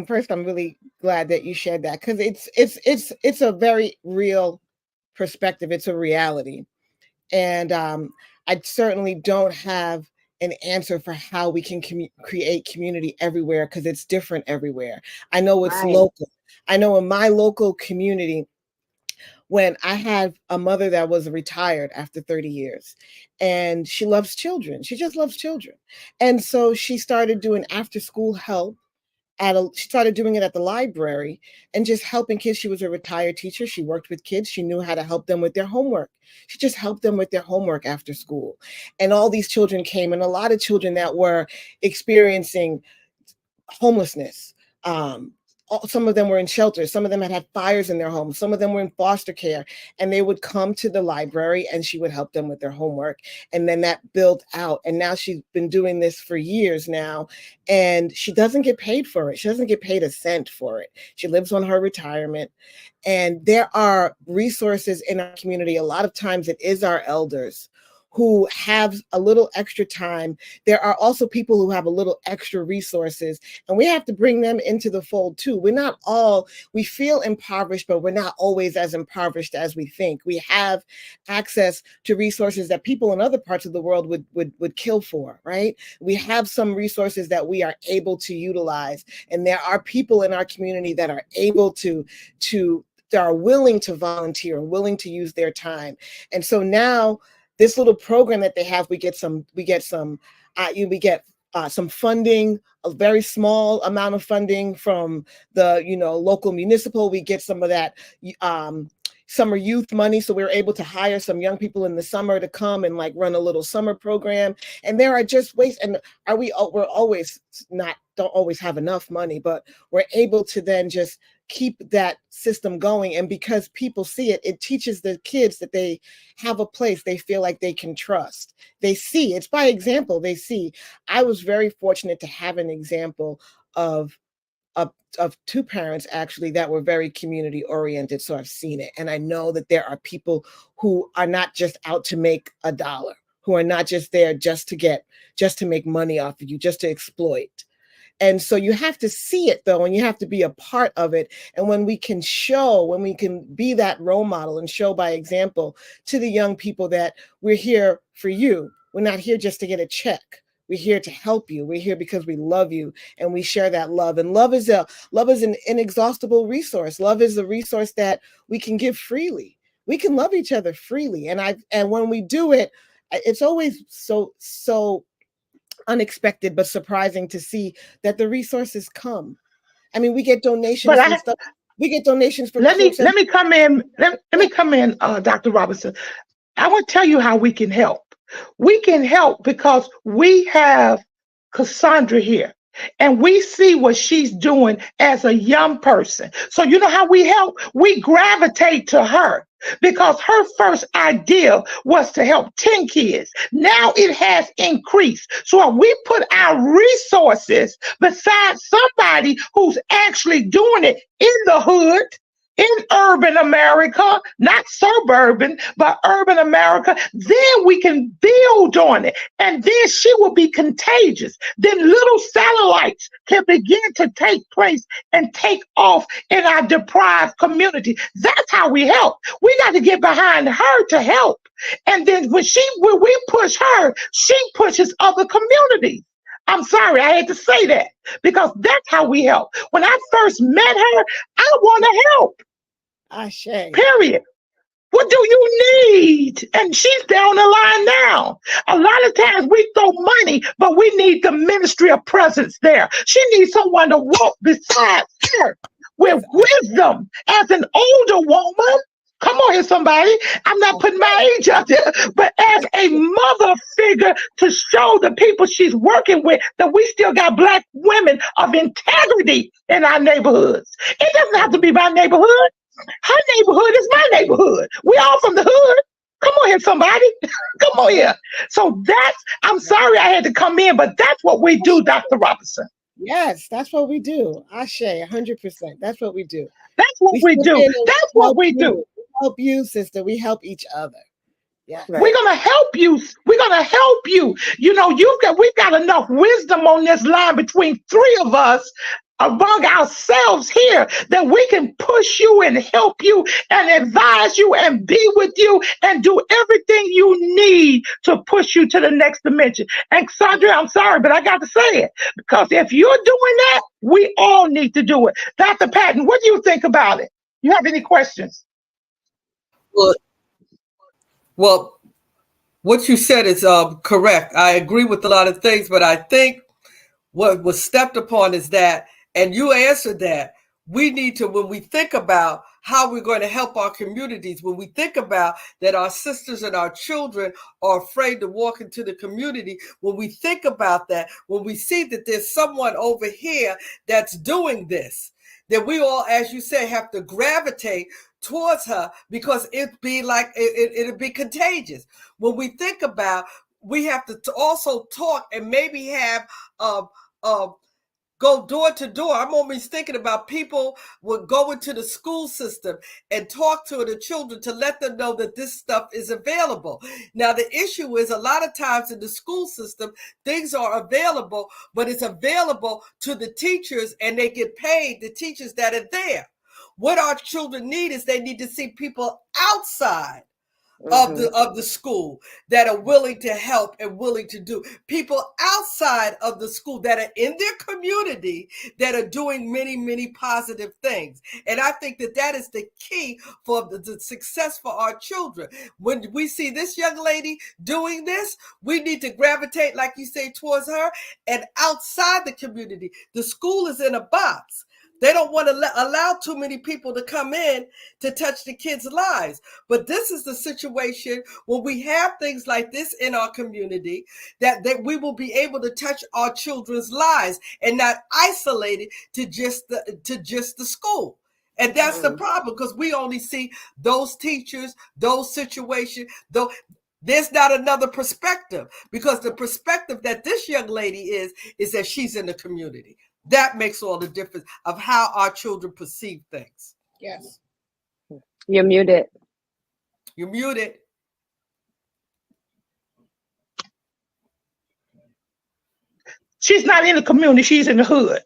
really glad that you shared that, because it's a very real perspective. It's a reality. And I certainly don't have an answer for how we can create community everywhere, because it's different everywhere. I know it's local. I know in my local community, when I had a mother that was retired after 30 years, and she loves children. She just loves children. And so she started doing after school help. She started doing it at the library and just helping kids. She was a retired teacher. She worked with kids. She knew how to help them with their homework. She just helped them with their homework after school. And all these children came, and a lot of children that were experiencing homelessness. Some of them were in shelters. Some of them had fires in their homes. Some of them were in foster care, and they would come to the library and she would help them with their homework. And then that built out. And now she's been doing this for years now, and she doesn't get paid for it. She doesn't get paid a cent for it. She lives on her retirement. And there are resources in our community. A lot of times it is our elders who have a little extra time. There are also people who have a little extra resources, and we have to bring them into the fold too. We feel impoverished, but we're not always as impoverished as we think. We have access to resources that people in other parts of the world would kill for, right? We have some resources that we are able to utilize, and there are people in our community that are able to that are willing to volunteer and willing to use their time. And so now, this little program that they have, we get some funding, a very small amount of funding from the local municipal. We get some of that summer youth money, so we were able to hire some young people in the summer to come and run a little summer program. And there are just ways, and we're always not don't always have enough money, but we're able to then just keep that system going. And because people see it, it teaches the kids that they have a place they feel like they can trust. They see, it's by example, they see. I was very fortunate to have an example of two parents actually that were very community oriented. So I've seen it. And I know that there are people who are not just out to make a dollar, who are not just there just to make money off of you, just to exploit. And so you have to see it though, and you have to be a part of it. And when we can be that role model and show by example to the young people that we're here for you. We're not here just to get a check. We're here to help you. We're here because we love you and we share that love. And love is an inexhaustible resource. Love is a resource that we can give freely. We can love each other freely. And when we do it, it's always so unexpected but surprising to see that the resources come. I mean, we get donations and stuff. We get donations for.
Let me come in. Let me come in, Dr. Robinson. I want to tell you how we can help. We can help because we have Cassandra here. And we see what she's doing as a young person. So you know how we help? We gravitate to her because her first idea was to help 10 kids. Now it has increased. So we put our resources beside somebody who's actually doing it in the hood, in urban America, not suburban, but urban America, then we can build on it. And then she will be contagious. Then little satellites can begin to take place and take off in our deprived community. That's how we help. We got to get behind her to help. And then when we push her, she pushes other communities. I'm sorry, I had to say that because that's how we help. When I first met her, I want to help. Period. What do you need? And she's down the line now. A lot of times we throw money, but we need the ministry of presence there. She needs someone to walk beside her with wisdom as an older woman. Come on here, somebody. I'm not putting my age out there, but as a mother figure to show the people she's working with that we still got Black women of integrity in our neighborhoods. It doesn't have to be my neighborhood. Her neighborhood is my neighborhood. We all from the hood. Come on here, somebody. Come on here. So I'm sorry I had to come in, but that's what we do, Dr. Robinson.
Yes, that's what we do. Ashe, 100%. That's what we do.
That's what we do. That's what we do.
We help you, sister. We help each other. Yeah.
Right. We're gonna help you. We're gonna help you. You know, we've got enough wisdom on this line between three of us among ourselves here that we can push you and help you and advise you and be with you and do everything you need to push you to the next dimension. And Sandra, I'm sorry, but I got to say it because if you're doing that, we all need to do it. Dr. Patton, what do you think about it? You have any questions?
Well, what you said is correct. I agree with a lot of things, but I think what was stepped upon is that, and you answered that, we need to, when we think about how we're going to help our communities, when we think about that our sisters and our children are afraid to walk into the community, when we think about that, when we see that there's someone over here that's doing this, that we all, as you say, have to gravitate towards her because it'd be contagious. When we think about, we have to also talk and maybe have go door to door. I'm always thinking about people would go into the school system and talk to the children to let them know that this stuff is available. Now, the issue is a lot of times in the school system, things are available, but it's available to the teachers and they get paid, the teachers that are there. What our children need is they need to see people outside of the school that are willing to help and willing to do. People outside of the school that are in their community that are doing many, many positive things. And I think that that is the key for the success for our children. When we see this young lady doing this, we need to gravitate, like you say, towards her. And outside the community, the school is in a box. They don't want to allow too many people to come in to touch the kids' lives. But this is the situation situation, when we have things like this in our community, that we will be able to touch our children's lives and not isolate it to just the school. And that's the problem, because we only see those teachers, those situations, though there's not another perspective, because the perspective that this young lady is that she's in the community. That makes all the difference of how our children perceive things.
Yes.
You're muted.
You're muted.
She's not in the community, she's in the hood.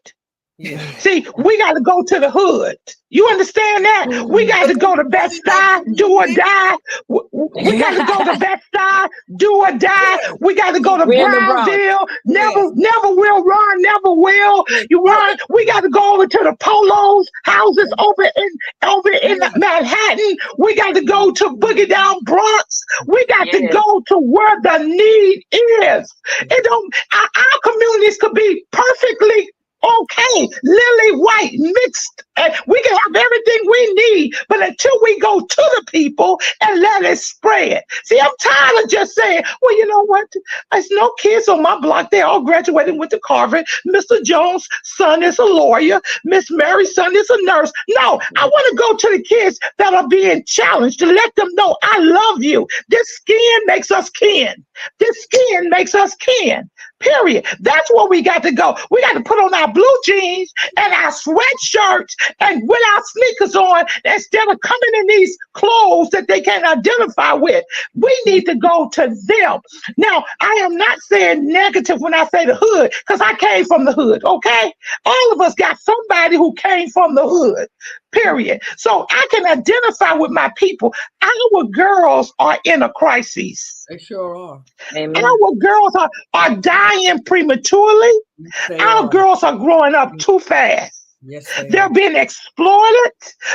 Yeah.
See, we got to go to the hood. You understand that? We got to go to Bed-Stuy, do or die. We got to go to Bed-Stuy, do or die. We got to go to Brownsville. Never will run, never will. You run. We got to go over to the Polos houses over in Manhattan. We got to go to Boogie Down Bronx. We got to go to where the need is. Our communities could be perfectly okay, lily white mixed, and we can have everything we need, but until we go to the people and let it spread. See, I'm tired of just saying, well, you know what? There's no kids on my block. They all graduated and went to Harvard. Mr. Jones' son is a lawyer. Miss Mary's son is a nurse. No, I want to go to the kids that are being challenged to let them know I love you. This skin makes us kin. This skin makes us kin. Period. That's where we got to go. We got to put on our blue jeans and our sweatshirts and with our sneakers on instead of coming in these clothes that they can't identify with. We need to go to them. Now, I am not saying negative when I say the hood, because I came from the hood, okay? All of us got somebody who came from the hood. Period. So I can identify with my people. Our girls are in a crisis.
They sure are.
Amen.
Our girls are dying prematurely. Our girls are growing up too fast.
Yes,
they're being exploited.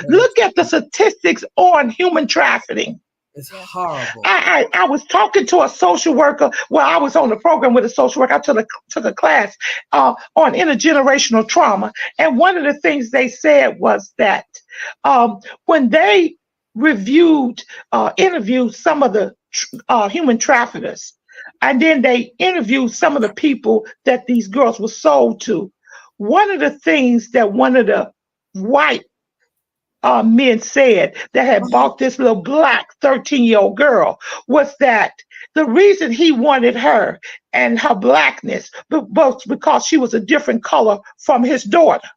Look at the statistics on human trafficking.
It's horrible.
I was talking to a social worker. Well, I was on the program with a social worker. I took a class on intergenerational trauma. And one of the things they said was that when they interviewed some of the human traffickers, and then they interviewed some of the people that these girls were sold to, one of the things that one of the white men said that had bought this little black 13-year-old girl was that the reason he wanted her and her blackness was because she was a different color from his daughter.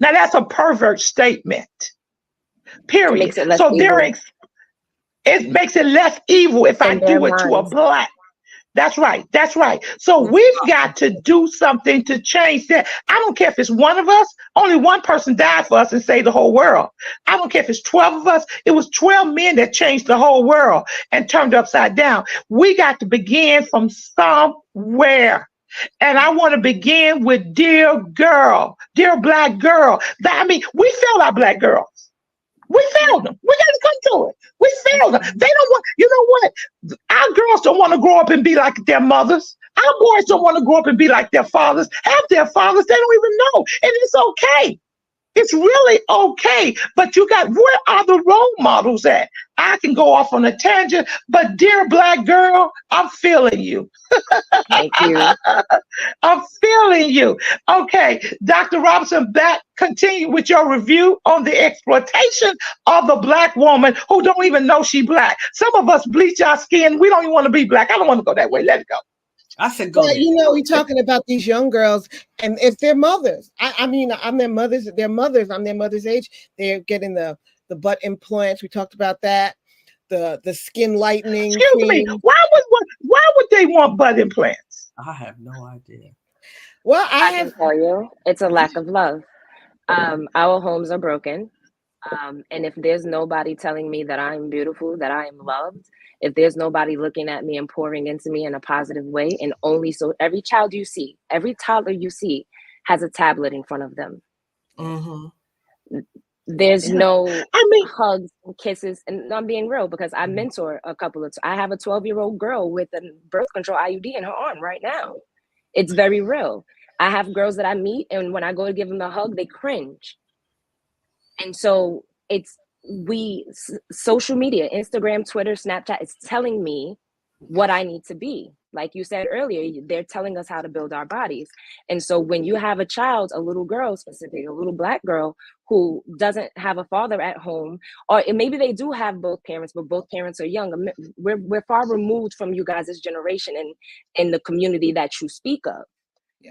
Now that's a pervert statement. Period. So it makes it less evil if I do it to a black. That's right. That's right. So we've got to do something to change that. I don't care if it's one of us. Only one person died for us and saved the whole world. I don't care if it's 12 of us. It was 12 men that changed the whole world and turned upside down. We got to begin from somewhere. And I want to begin with dear girl, dear black girl. I mean, we failed our black girls. We failed them. We got to come to it. We failed them. They don't want, you know what? Our girls don't want to grow up and be like their mothers. Our boys don't want to grow up and be like their fathers. Half their fathers, they don't even know. And it's okay. It's really okay. But where are the role models at? I can go off on a tangent, but dear black girl, I'm feeling you.
Thank you.
I'm feeling you. Okay, Dr. Robinson, continue with your review on the exploitation of the black woman who don't even know she black. Some of us bleach our skin. We don't even want to be black. I don't want to go that way. Let it go.
I said go.
Well, we're talking about these young girls, and if they're mothers, I mean, I'm their mothers. They're mothers. I'm their mother's age. They're getting the butt implants. We talked about that. The skin lightening.
Excuse me. Why would they want butt implants?
I have no idea.
Well, I
can tell you, it's a lack of love. Our homes are broken. And if there's nobody telling me that I'm beautiful, that I am loved, if there's nobody looking at me and pouring into me in a positive way, and only so every child you see, every toddler you see has a tablet in front of them. Mm-hmm. There's no hugs and kisses. And I'm being real because I mentor I have a 12-year-old girl with a birth control IUD in her arm right now. It's very real. I have girls that I meet, and when I go to give them a hug, they cringe. And so social media, Instagram, Twitter, Snapchat, is telling me what I need to be. Like you said earlier, they're telling us how to build our bodies. And so when you have a child, a little girl, specifically a little Black girl who doesn't have a father at home, or maybe they do have both parents, but both parents are young. We're far removed from you guys' generation and in the community that you speak of,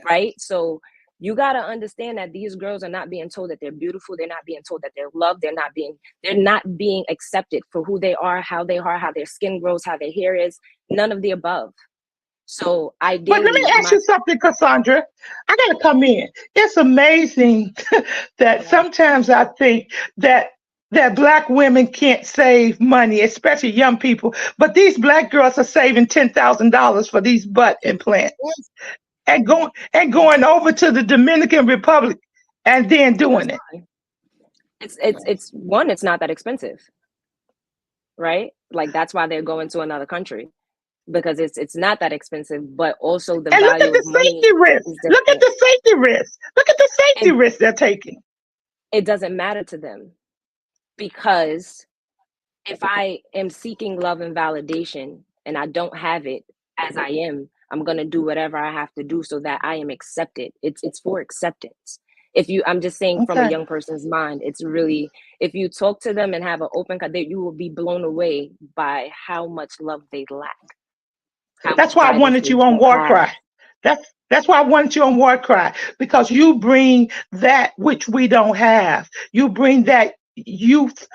right? So you got to understand that these girls are not being told that they're beautiful. They're not being told that they're loved. They're not being accepted for who they are, how their skin grows, how their hair is, none of the above. So ideally,
but let me ask you something, Cassandra. I got to come in. It's amazing that sometimes I think that Black women can't save money, especially young people. But these Black girls are saving $10,000 for these butt implants and going over to the Dominican Republic and then doing it.
It's not that expensive, right? Like that's why they're going to another country, because it's not that expensive, but also the value
look at the safety risk. Look at the safety risk. Look at the safety risk they're taking.
It doesn't matter to them, because if I am seeking love and validation and I don't have it as I am, I'm going to do whatever I have to do so that I am accepted. It's for acceptance. I'm just saying from a young person's mind, it's really, if you talk to them and have an open, you will be blown away by how much love they lack.
That's why I wanted you on War Cry. That's why I wanted you on War Cry, because you bring that which we don't have. You bring that youth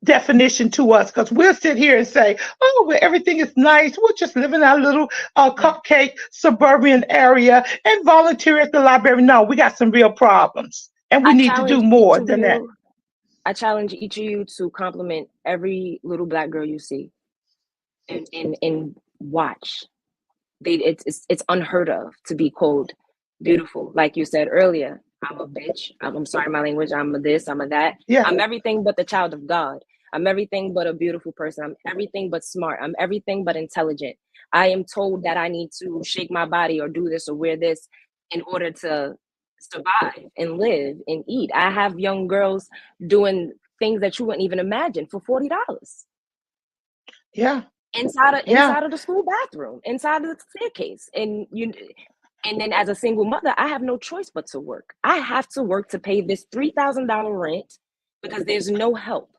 definition to us, because we'll sit here and say, oh, well, everything is nice. We'll just live in our little cupcake suburban area and volunteer at the library. No, we got some real problems, and we need to do more than that.
I challenge each of you to compliment every little Black girl you see and watch. It's unheard of to be called beautiful. Like you said earlier, I'm a bitch. I'm sorry, my language. I'm a this, I'm a that. Yeah. I'm everything but the child of God. I'm everything but a beautiful person. I'm everything but smart. I'm everything but intelligent. I am told that I need to shake my body or do this or wear this in order to survive and live and eat. I have young girls doing things that you wouldn't even imagine for $40.
Yeah.
Inside of the school bathroom, inside of the staircase. And then as a single mother, I have no choice but to work. I have to work to pay this $3,000 rent because there's no help.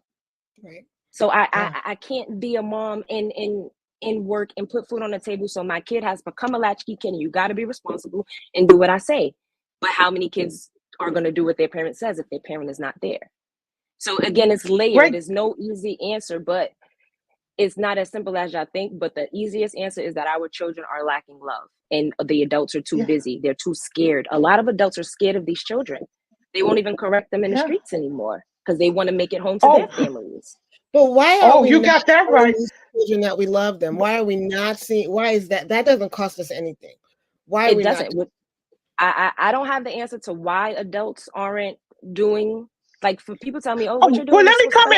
Right.
So I can't be a mom in work and put food on the table. So my kid has become a latchkey kid, and you got to be responsible and do what I say. But how many kids are going to do what their parent says if their parent is not there? So again, it's layered. Right. There's no easy answer, but it's not as simple as y'all think. But the easiest answer is that our children are lacking love, and the adults are too busy. They're too scared. A lot of adults are scared of these children. They won't even correct them in the streets anymore because they want to make it home to their families.
But why are we
you got that right?
Children that we love them. Why are we not seeing? Why is that? That doesn't cost us anything. Why are we not?
I don't have the answer to why adults aren't doing. Like, for people tell me, what you're doing.
Well, let me come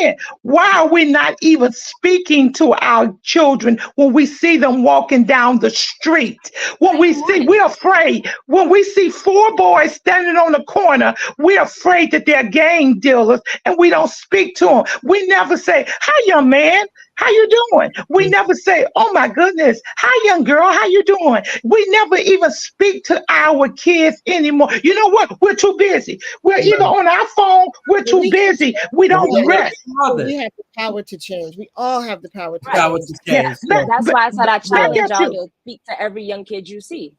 in. Why are we not even speaking to our children when we see them walking down the street? We're afraid. When we see 4 boys standing on the corner, we're afraid that they're gang dealers, and we don't speak to them. We never say, hi, young man. How you doing? We never say, oh my goodness, hi young girl, how you doing? We never even speak to our kids anymore. You know what? We're too busy. We're either on our phone, we're too busy. We don't rest.
We have the power to change. We all have the power to change.
Yeah. That's why I said I challenge y'all to speak to every young kid you see.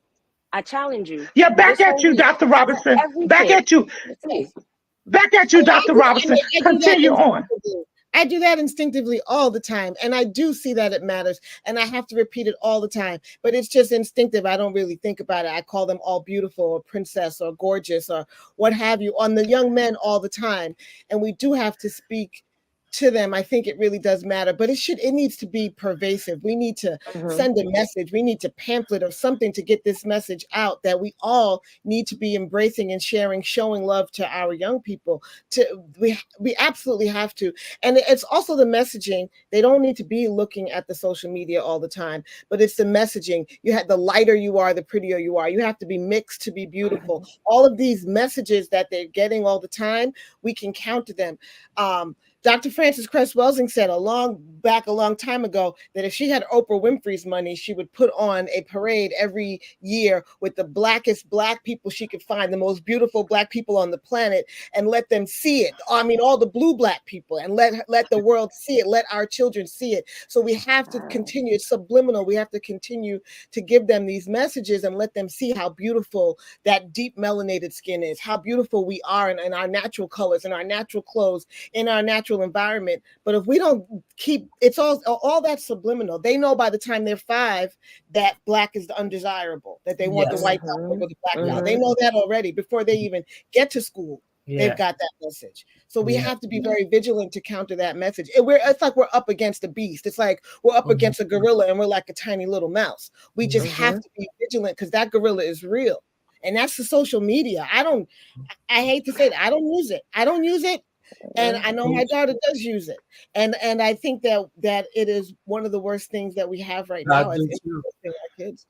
I challenge you.
Yeah, back at you, Dr. Robinson. Back at you. Back at you, Dr. Robinson. Continue on.
I do that instinctively all the time. And I do see that it matters. And I have to repeat it all the time. But it's just instinctive. I don't really think about it. I call them all beautiful or princess or gorgeous or what have you on the young men all the time. And we do have to speak to them, I think it really does matter, but it needs to be pervasive. We need to send a message. We need to pamphlet or something to get this message out that we all need to be embracing and sharing, showing love to our young people. We absolutely have to. And it's also the messaging. They don't need to be looking at the social media all the time, but it's the messaging. You have, the lighter you are, the prettier you are. You have to be mixed to be beautiful. All of these messages that they're getting all the time, we can counter them. Dr. Frances Cress Welsing said a long time ago that if she had Oprah Winfrey's money, she would put on a parade every year with the blackest Black people she could find, the most beautiful Black people on the planet, and let them see it. I mean, all the blue Black people, and let the world see it, let our children see it. So we have to continue, it's subliminal. We have to continue to give them these messages and let them see how beautiful that deep melanated skin is, how beautiful we are in our natural colors, in our natural clothes, in our natural environment. But if we don't keep, it's all that subliminal. They know by the time they're 5 that Black is the undesirable, that they want the white guy over the Black guy. They know that already before they even get to school. They've got that message. So we have to be very vigilant to counter that message. It's like we're up against a beast. It's like we're up against a gorilla and we're like a tiny little mouse. We just have to be vigilant because that gorilla is real. And that's the social media. I hate to say that. I don't use it. And I know my daughter does use it. And I think that it is one of the worst things that we have right now as our kids.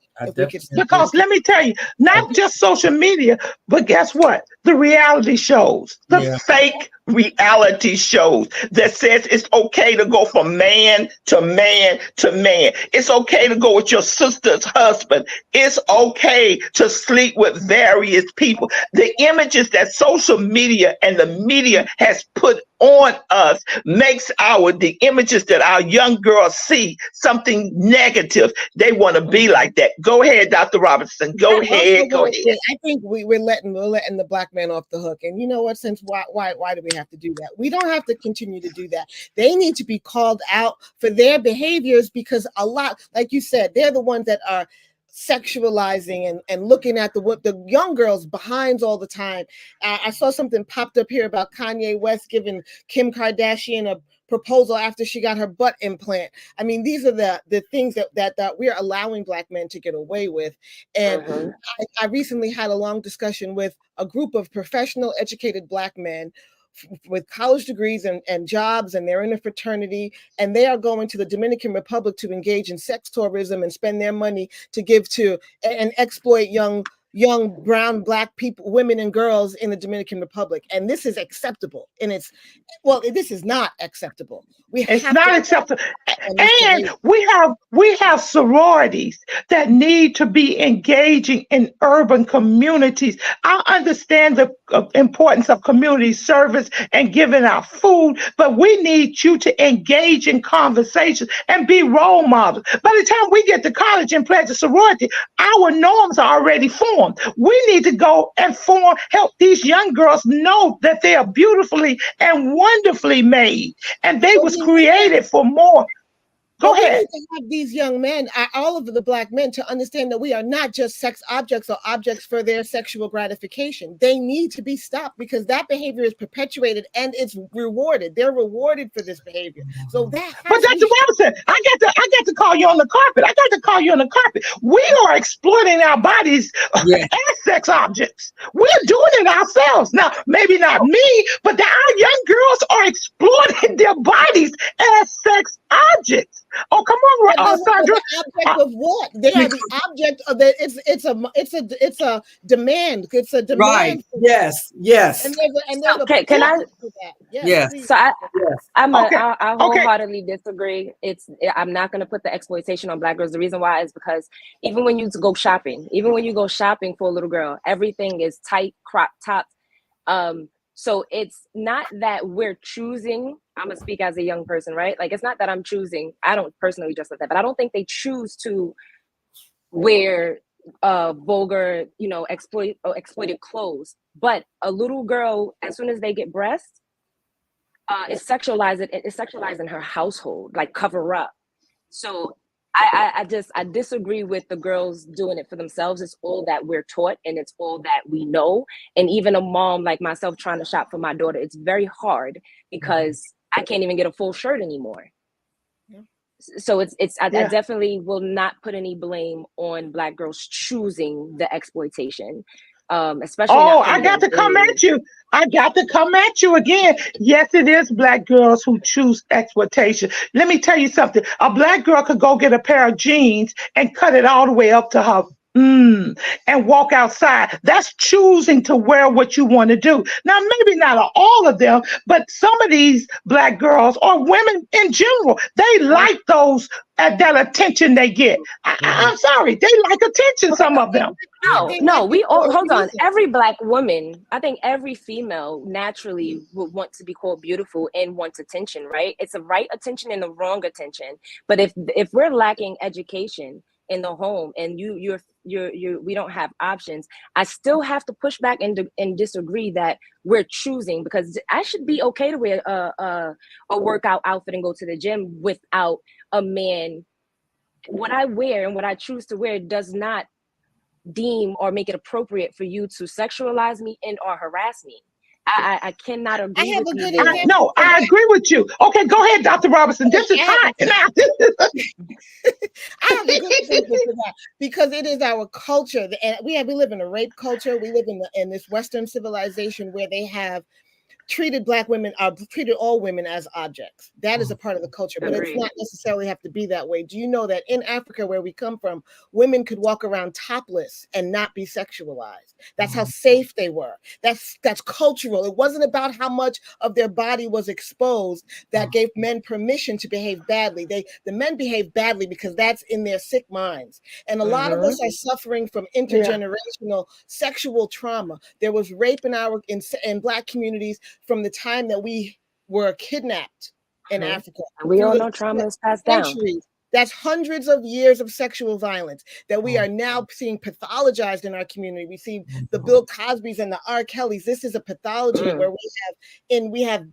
Because let me tell you, not just social media, but guess what? The reality shows, the fake reality shows that says it's okay to go from man to man to man. It's okay to go with your sister's husband. It's okay to sleep with various people. The images that social media and the media has put on us makes the images that our young girls see something negative. They want to be like that. Go ahead, Dr. Robinson. Go ahead.
I think we're letting the Black man off the hook. And you know what? Since why do we have to do that? We don't have to continue to do that. They need to be called out for their behaviors because a lot, like you said, they're the ones that are sexualizing and looking at the young girls behinds all the time. I saw something popped up here about Kanye West giving Kim Kardashian a proposal after she got her butt implant. I mean, these are the things that we're allowing Black men to get away with. And I recently had a long discussion with a group of professional, educated Black men with college degrees and jobs, and they're in a fraternity, and they are going to the Dominican Republic to engage in sex tourism and spend their money to give to and exploit young brown Black people, women and girls in the Dominican Republic. And this is acceptable. And this is not acceptable.
It's not acceptable. And we have sororities that need to be engaging in urban communities. I understand the importance of community service and giving out food, but we need you to engage in conversations and be role models. By the time we get to college and pledge a sorority, our norms are already formed. We need to go and help these young girls know that they are beautifully and wonderfully made, and they was created for more. Go ahead.
We need to have these young men, all of the Black men, to understand that we are not just sex objects or objects for their sexual gratification. They need to be stopped because that behavior is perpetuated and it's rewarded. They're rewarded for this behavior. So that.
But Dr. Robinson, I got to call you on the carpet. I got to call you on the carpet. We are exploiting our bodies as sex objects. We're doing it ourselves. Now, maybe not me, but our young girls are exploiting their bodies as sex objects. Oh, come on, Sandra.
The object of what? They are the object of the. It's a demand. It's a demand.
Right. Yes. And
okay. Can I?
Yes.
So I wholeheartedly disagree. I'm not going to put the exploitation on Black girls. The reason why is because even when you go shopping for a little girl, everything is tight, crop tops. So it's not that we're choosing. I'm gonna speak as a young person, right? Like, it's not that I'm choosing. I don't personally dress like that, but I don't think they choose to wear vulgar, exploited clothes. But a little girl, as soon as they get breasts, it's sexualizing her household, like cover up. So I disagree with the girls doing it for themselves. It's all that we're taught and it's all that we know. And even a mom like myself trying to shop for my daughter, it's very hard because I can't even get a full shirt anymore. So I definitely will not put any blame on Black girls choosing the exploitation, especially.
I got to come at you. I got to come at you again. Yes, it is Black girls who choose exploitation. Let me tell you something. A Black girl could go get a pair of jeans and cut it all the way up to her and walk outside. That's choosing to wear what you want to do. Now, maybe not all of them, but some of these Black girls or women in general, they like those that attention they get. I'm sorry, they like attention. Some of them.
No, we all, hold on. Every Black woman, I think every female naturally would want to be called beautiful and wants attention, right? It's a right attention and a wrong attention. But if we're lacking education in the home and we don't have options, I still have to push back and disagree that we're choosing, because I should be okay to wear a workout outfit and go to the gym without a man. What I wear and what I choose to wear does not deem or make it appropriate for you to sexualize me and or harass me. I cannot agree
I have
with
a good
you.
example.
No, I agree with you. Okay, go ahead, Dr. Robinson. This is hot.
I have a good example for that, because it is our culture, and we live in a rape culture. We live in this Western civilization where they have treated Black women, treated all women as objects. That is a part of the culture, but it's not necessarily have to be that way. Do you know that in Africa, where we come from, women could walk around topless and not be sexualized? That's how safe they were. That's cultural. It wasn't about how much of their body was exposed that gave men permission to behave badly. The men behave badly because that's in their sick minds. And a lot of us are suffering from intergenerational sexual trauma. There was rape in Black communities from the time that we were kidnapped in Africa.
We all know trauma is passed down.
That's hundreds of years of sexual violence that we are now seeing pathologized in our community. We see the Bill Cosbys and the R. Kellys. This is a pathology where we have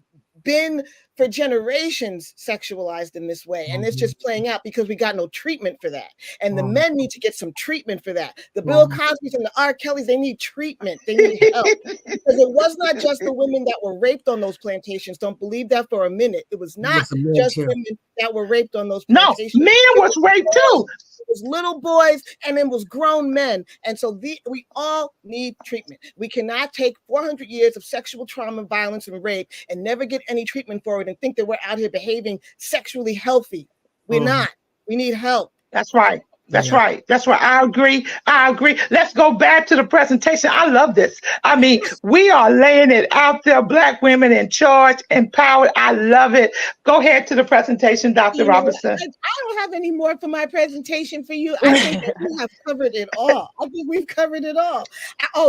been for generations sexualized in this way, and it's just playing out because we got no treatment for that. And the men need to get some treatment for that. The Bill Cosbys and the R. Kellys, they need treatment. They need help, because it was not just the women that were raped on those plantations. Don't believe that for a minute. It was not just women that were raped on those plantations.
No, men was raped too.
It was little boys and it was grown men. And so we all need treatment. We cannot take 400 years of sexual trauma, violence, and rape and never get any treatment for it and think that we're out here behaving sexually healthy. We're not. We need help.
That's right. That's right. That's right. I agree. Let's go back to the presentation. I love this. I mean, we are laying it out there. Black women in charge, empowered. I love it. Go ahead to the presentation, Dr. Robinson.
I don't have any more for my presentation for you. I think that we have covered it all. I think we've covered it all.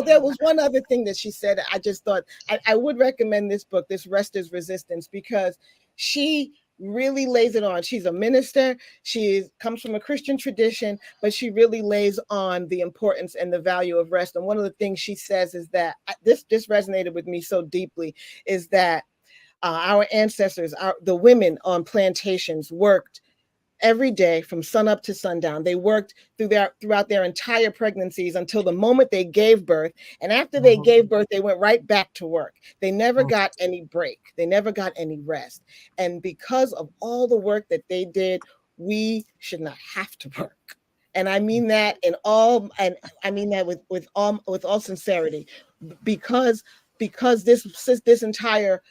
There was one other thing that she said. I just thought I would recommend this book, This Rest is Resistance, because she really lays it on. She's a minister. She comes from a Christian tradition, but she really lays on the importance and the value of rest. And one of the things she says is that this resonated with me so deeply, is that our ancestors, the women on plantations, worked every day from sunup to sundown. They worked throughout their entire pregnancies until the moment they gave birth. And after they gave birth, they went right back to work. They never got any break. They never got any rest. And because of all the work that they did, we should not have to work. And I mean that with all sincerity, because this entire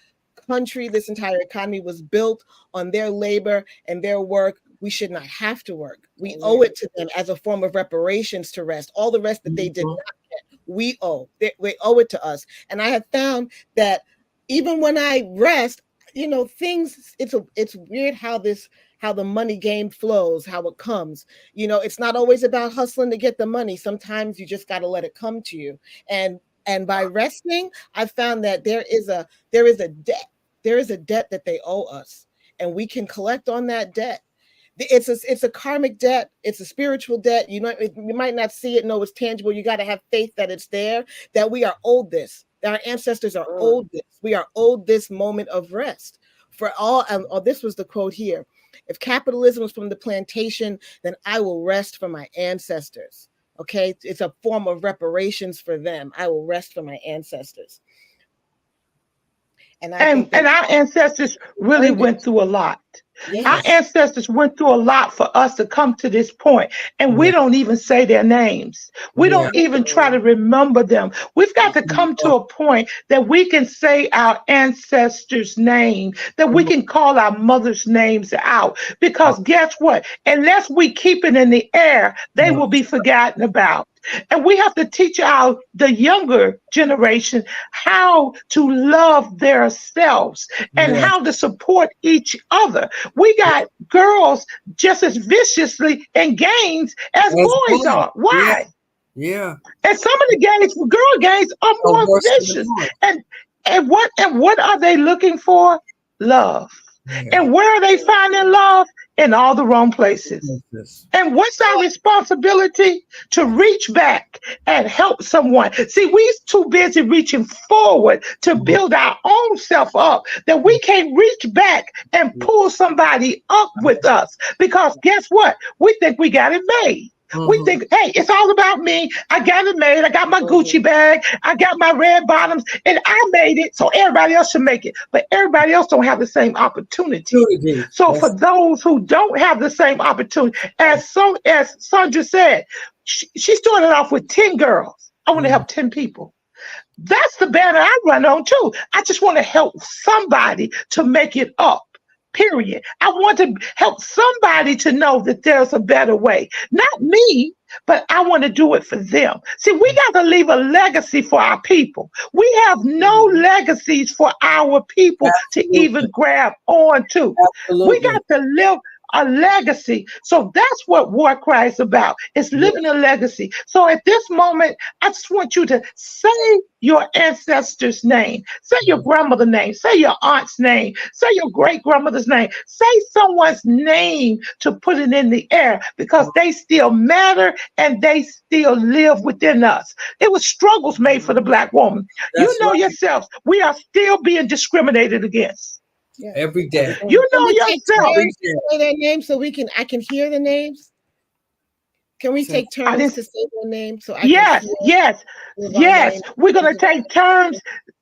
country, this entire economy was built on their labor and their work. We should not have to work. We owe it to them as a form of reparations to rest. All the rest that they did not get, we owe it to us. And I have found that even when I rest, it's weird how the money game flows, how it comes. It's not always about hustling to get the money. Sometimes you just got to let it come to you. And by resting, I found that there is a debt. There is a debt that they owe us, and we can collect on that debt. It's a karmic debt. It's a spiritual debt. You might not see it, know it's tangible. You got to have faith that it's there, that we are owed this. That our ancestors are owed this. We are owed this moment of rest. For all, this was the quote here. If capitalism was from the plantation, then I will rest for my ancestors. Okay, it's a form of reparations for them. I will rest for my ancestors. And I
And
think that
our ancestors really
earned it.
went through a lot. Our
Yes.
ancestors went through a lot for us to come to this point, and we
Yeah.
don't even say their names. We
Yeah.
don't even try to remember them. We've got to come to a point that we can say our ancestors' name, that we can call our mother's names out. Because guess what? Unless we keep it in the air, they will be forgotten about. And we have to teach the younger generation how to love themselves and
Yeah.
how to support each other. We got girls just as viciously in gangs as
That's
boys
good.
are. Why?
Yeah.
And some of the gangs, girl gangs, are more
Worse than the
vicious.
boys.
And what are they looking for? Love.
Yeah.
And where are they finding love? In all the wrong places.
Yes.
And what's our responsibility? To reach back and help someone. See, we're too busy reaching forward to build our own self up that we can't reach back and pull somebody up with us. Because guess what? We think we got it made. We think, hey, it's all about me. I got it made. I got my Gucci bag. I got my red bottoms, and I made it. So everybody else should make it. But everybody else don't have the same opportunity. So for those who don't have the same opportunity, as Sandra said, she started off with 10 girls. I want to help 10 people. That's the banner I run on too. I just want to help somebody to make it up. Period. I want to help somebody to know that there's a better way. Not me, but I want to do it for them. See, we got to leave a legacy for our people. We have no legacies for our people to even grab onto. We got to live a legacy. So that's what War Cry is about. It's living a legacy. So at this moment, I just want you to say your ancestor's name. Say your grandmother's name. Say your aunt's name. Say your great grandmother's name. Say someone's name to put it in the air because they still matter and they still live within us. It was struggles made for the Black woman. You know yourselves, we are still being discriminated against.
Yeah.
Every day.
You know yourself.
Say their names so I can hear the names. Can we take turns to say their names so I
yes,
can
yes, yes. We're gonna take turns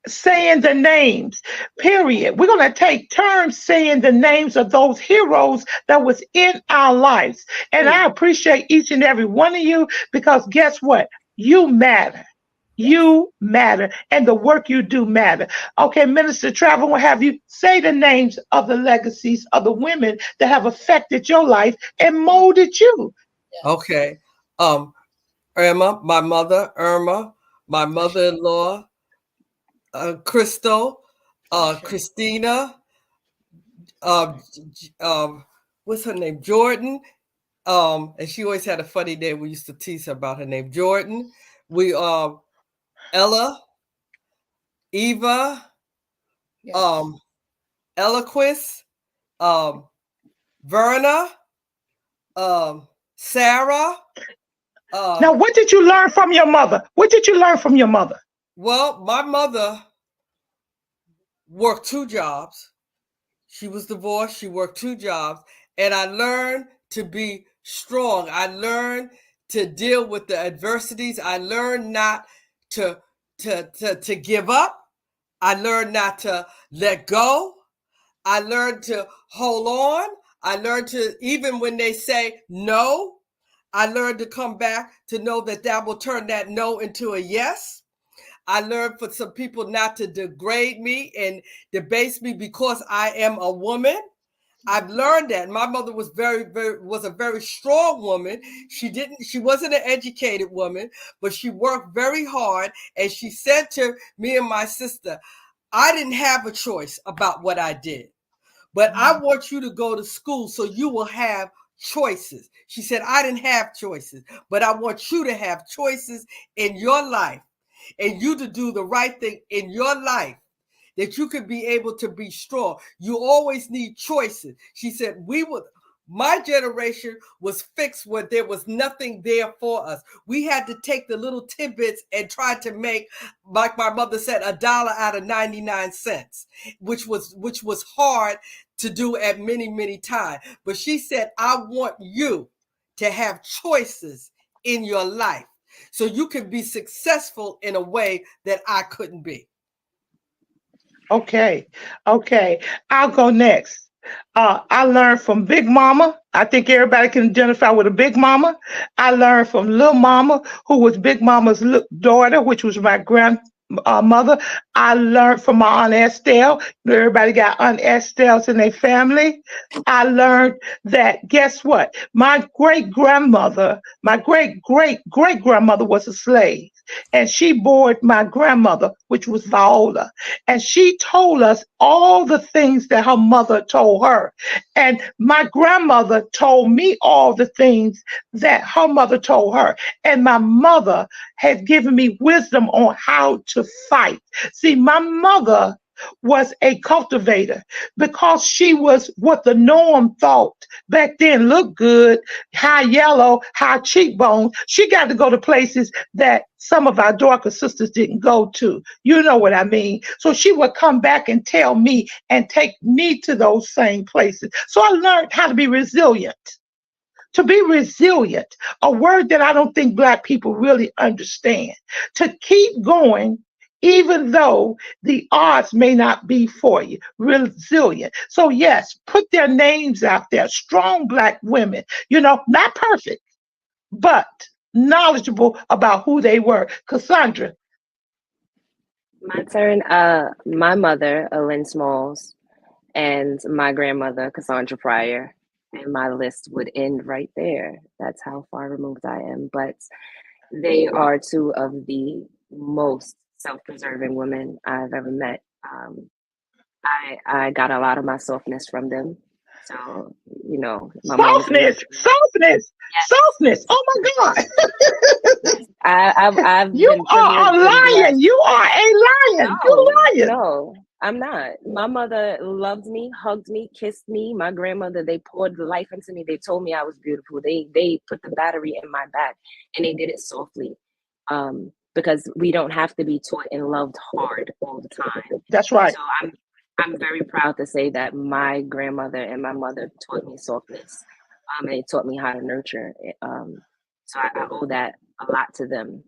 saying the names. Period. We're gonna take turns saying the names of those heroes that was in our lives. And I appreciate each and every one of you because guess what? You matter. You matter, and the work you do matter. Okay, Minister Travel will have you say the names of the legacies of the women that have affected your life and molded you.
Okay. Irma, my mother, Irma, my mother-in-law, Crystal, Christina, what's her name? Jordan. And she always had a funny name. We used to tease her about her name, Jordan. We Ella, Eva, Eloquist, Verna, Sarah.
Now, what did you learn from your mother? What did you learn from your mother?
Well, my mother worked 2 jobs. She was divorced. She worked 2 jobs. And I learned to be strong. I learned to deal with the adversities. I learned not to give up. I learned not to let go. I learned to hold on. I learned to, even when they say no, I learned to come back to know that will turn that no into a yes. I learned for some people not to degrade me and debase me because I am a woman. I've learned that. My mother was was a very strong woman. She wasn't an educated woman, but she worked very hard. And she said to me and my sister, I didn't have a choice about what I did, but I want you to go to school so you will have choices. She said, I didn't have choices, but I want you to have choices in your life and you to do the right thing in your life, that you could be able to be strong. You always need choices. She said, my generation was fixed where there was nothing there for us. We had to take the little tidbits and try to make, like my mother said, $1 out of 99 cents, which was hard to do at many, many times. But she said, I want you to have choices in your life so you can be successful in a way that I couldn't be.
Okay. Okay. I'll go next. I learned from Big Mama. I think everybody can identify with a Big Mama. I learned from Little Mama, who was Big Mama's daughter, which was my grandmother. Mother. I learned from my Aunt Estelle. Everybody got Aunt Estelle's in their family. I learned that, guess what? My great grandmother, my great great great grandmother was a slave. And she bore my grandmother, which was Viola. And she told us all the things that her mother told her. And my grandmother told me all the things that her mother told her. And my mother has given me wisdom on how to fight. See, my mother was a cultivator because she was what the norm thought back then looked good, high yellow, high cheekbones. She got to go to places that some of our darker sisters didn't go to. You know what I mean? So she would come back and tell me and take me to those same places. So I learned how to be resilient. To be resilient, a word that I don't think Black people really understand. To keep going, even though the odds may not be for you. Resilient. So, yes, put their names out there. Strong Black women, not perfect, but knowledgeable about who they were. Cassandra.
My turn. My mother, Lynn Smalls, and my grandmother, Cassandra Pryor. And my list would end right there. That's how far removed I am. But they are two of the most self-preserving women I've ever met. I got a lot of my softness from them. So, my mom's
softness. Oh my God.
I've
you are a lion. You are a lion. You're lying.
No, I'm not. My mother loved me, hugged me, kissed me. My grandmother, they poured life into me. They told me I was beautiful. They put the battery in my back, and they did it softly. Because we don't have to be taught and loved hard all the time.
That's right.
So I'm very proud to say that my grandmother and my mother taught me softness. And they taught me how to nurture. So I owe that a lot to them.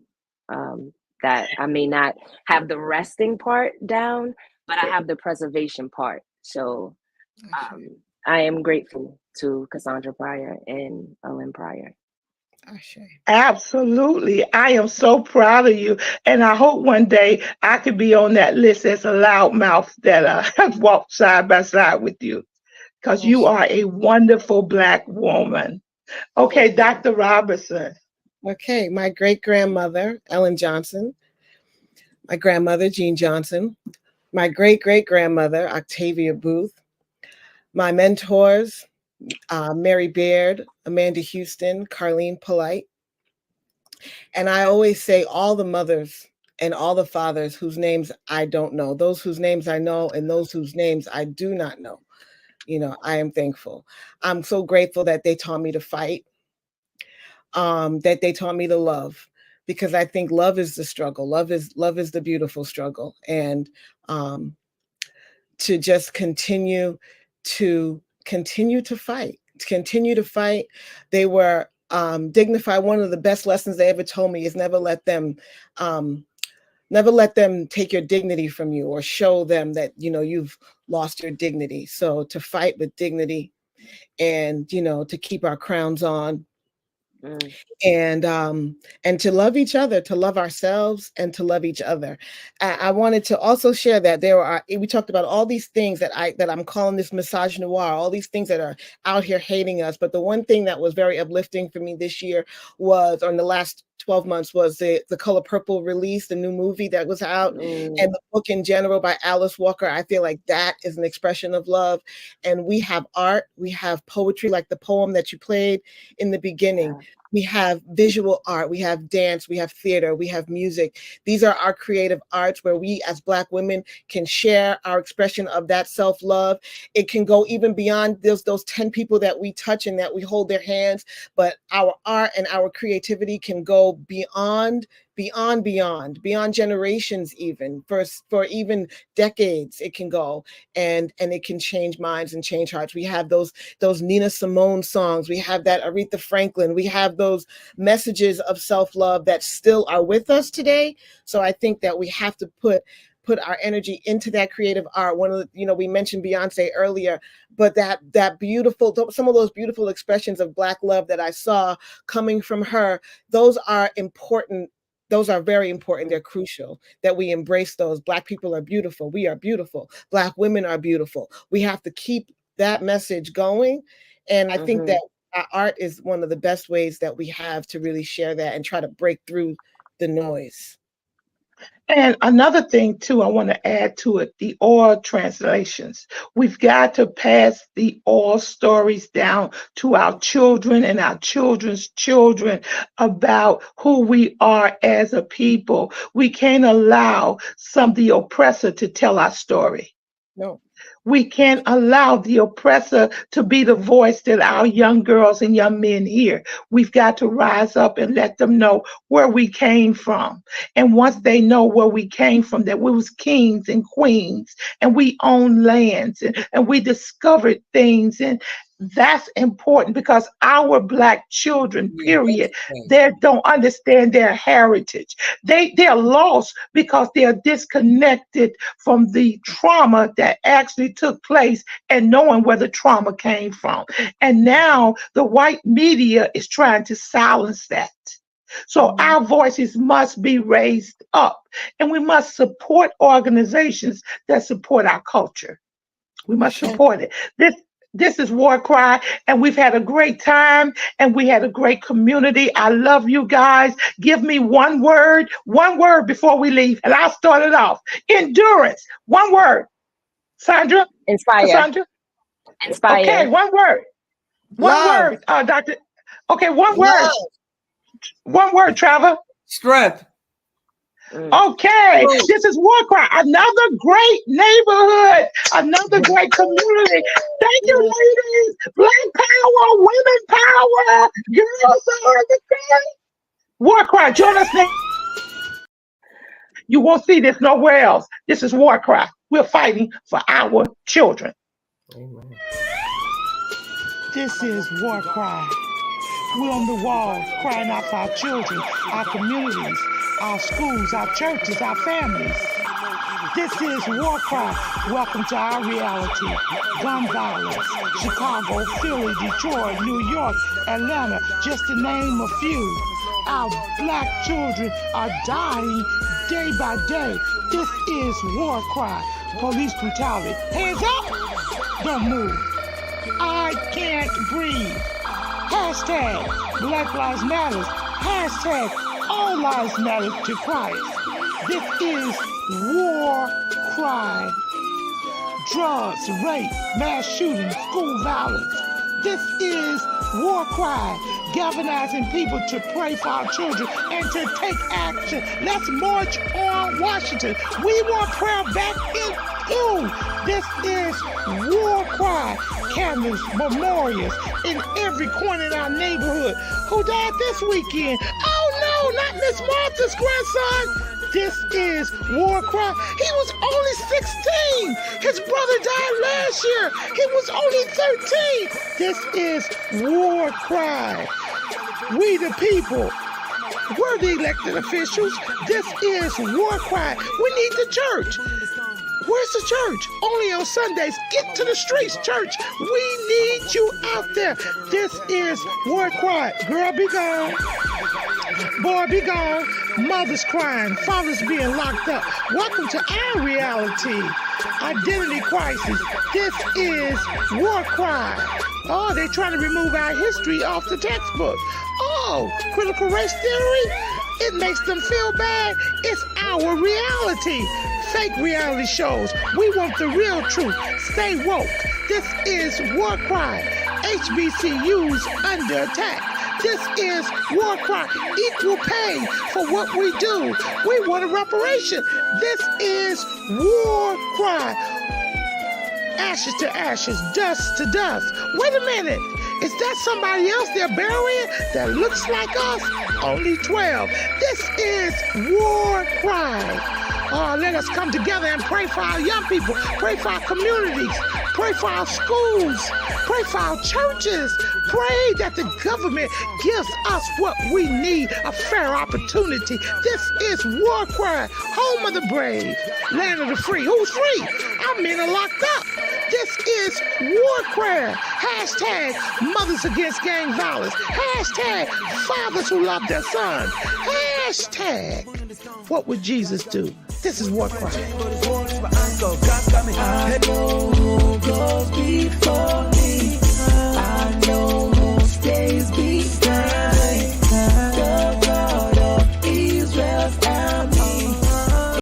That I may not have the resting part down, but I have the preservation part. So I am grateful to Cassandra Pryor and Lynn Pryor.
Absolutely. I am so proud of you. And I hope one day I could be on that list as a loudmouth that walked side by side with you, because you are a wonderful Black woman. Okay, Dr. Robertson.
Okay, my great grandmother, Ellen Johnson, my grandmother, Jean Johnson, my great great grandmother, Octavia Booth, my mentors, Mary Baird, Amanda Houston, Carlene Polite. And I always say all the mothers and all the fathers whose names I don't know, those whose names I know and those whose names I do not know. I am thankful. I'm so grateful that they taught me to fight, that they taught me to love, because I think love is the struggle. Love is the beautiful struggle. And to just continue to fight. They were dignified. One of the best lessons they ever told me is never let them take your dignity from you or show them that, you've lost your dignity. So to fight with dignity and, to keep our crowns on. And to love each other, to love ourselves, and to love each other. I wanted to also share that we talked about all these things that I'm calling this misogynoir, all these things that are out here hating us. But the one thing that was very uplifting for me this year or in the last 12 months was the Color Purple release, the new movie that was out, and the book in general by Alice Walker. I feel like that is an expression of love. And we have art, we have poetry, like the poem that you played in the beginning. Yeah. We have visual art, we have dance, we have theater, we have music. These are our creative arts where we as Black women can share our expression of that self-love. It can go even beyond those 10 people that we touch and that we hold their hands, but our art and our creativity can go beyond generations, even for even decades. It can go and it can change minds and change hearts. We have those Nina Simone songs, we have that Aretha Franklin, we have those messages of self-love that still are with us today. So I think that we have to put put our energy into that creative art. One of the, you know, we mentioned Beyonce earlier, but that beautiful, some of those beautiful expressions of Black love that I saw coming from her, those are important. Those are very important. They're crucial that we embrace those. Black people are beautiful. We are beautiful. Black women are beautiful. We have to keep that message going. And I think that our art is one of the best ways that we have to really share that and try to break through the noise.
And another thing too, I want to add to it, the oral translations. We've got to pass the oral stories down to our children and our children's children about who we are as a people. We can't allow the oppressor to tell our story.
No.
We can't allow the oppressor to be the voice that our young girls and young men hear. We've got to rise up and let them know where we came from. And once they know where we came from, that we was kings and queens and we owned lands and we discovered things, and that's important because our Black children, period, they don't understand their heritage. They're lost because they're disconnected from the trauma that actually took place and knowing where the trauma came from. And now the white media is trying to silence that. So our voices must be raised up, and we must support organizations that support our culture. We must support it. This is War Cry, and we've had a great time, and we had a great community. I love you guys. Give me one word before we leave, and I'll start it off. Endurance. One word. Sandra?
Inspire.
Sandra?
Inspire.
Okay, one word. One word, Doctor. Okay, one word. One word, Trevor.
Strength.
Okay, this is War Cry, another great neighborhood, another great community. Thank you, ladies. Black power, women power, girls are the same. War Cry, join us next. You won't see this nowhere else. This is War Cry. We're fighting for our children.
Amen.
This is War Cry. We're on the wall crying out for our children, our communities, our schools, our churches, our families. This is War Cry. Welcome to our reality. Gun violence, Chicago, Philly, Detroit, New York, Atlanta, just to name a few. Our Black children are dying day by day. This is War Cry. Police brutality. Hands up! Don't move. I can't breathe. Hashtag Black Lives Matter. Hashtag All Lives Matter to Christ. This is War Cry. Drugs, rape, mass shootings, school violence. This is War Cry. Galvanizing people to pray for our children and to take action. Let's march on Washington. We want prayer back in you. This is War Cry. Candles, memorials in every corner in our neighborhood. Who died this weekend? Oh no, not Miss Martha's grandson. This is War Cry. He was only 16. His brother died last year. He was only 13. This is War Cry. We the people. We're the elected officials. This is War Cry. We need the church. Where's the church? Only on Sundays. Get to the streets, church. We need you out there. This is War Cry. Girl, be gone. Boy, be gone. Mothers crying. Fathers being locked up. Welcome to our reality. Identity crisis. This is War Cry. Oh, they're trying to remove our history off the textbook. Oh, critical race theory? It makes them feel bad. It's our reality. Fake reality shows. We want the real truth. Stay woke. This is War Cry. HBCUs under attack. This is War Cry. Equal pay for what we do. We want a reparation. This is War Cry. Ashes to ashes, dust to dust. Wait a minute. Is that somebody else they're burying that looks like us? Only 12. This is War Cry. Let us come together and pray for our young people, pray for our communities, pray for our schools, pray for our churches, pray that the government gives us what we need, a fair opportunity. This is War Cry, home of the brave, land of the free. Who's free? Our men are locked up. This is War Cry. Hashtag mothers against gang violence. Hashtag fathers who love their sons. Hashtag what would Jesus do? This is War Cry.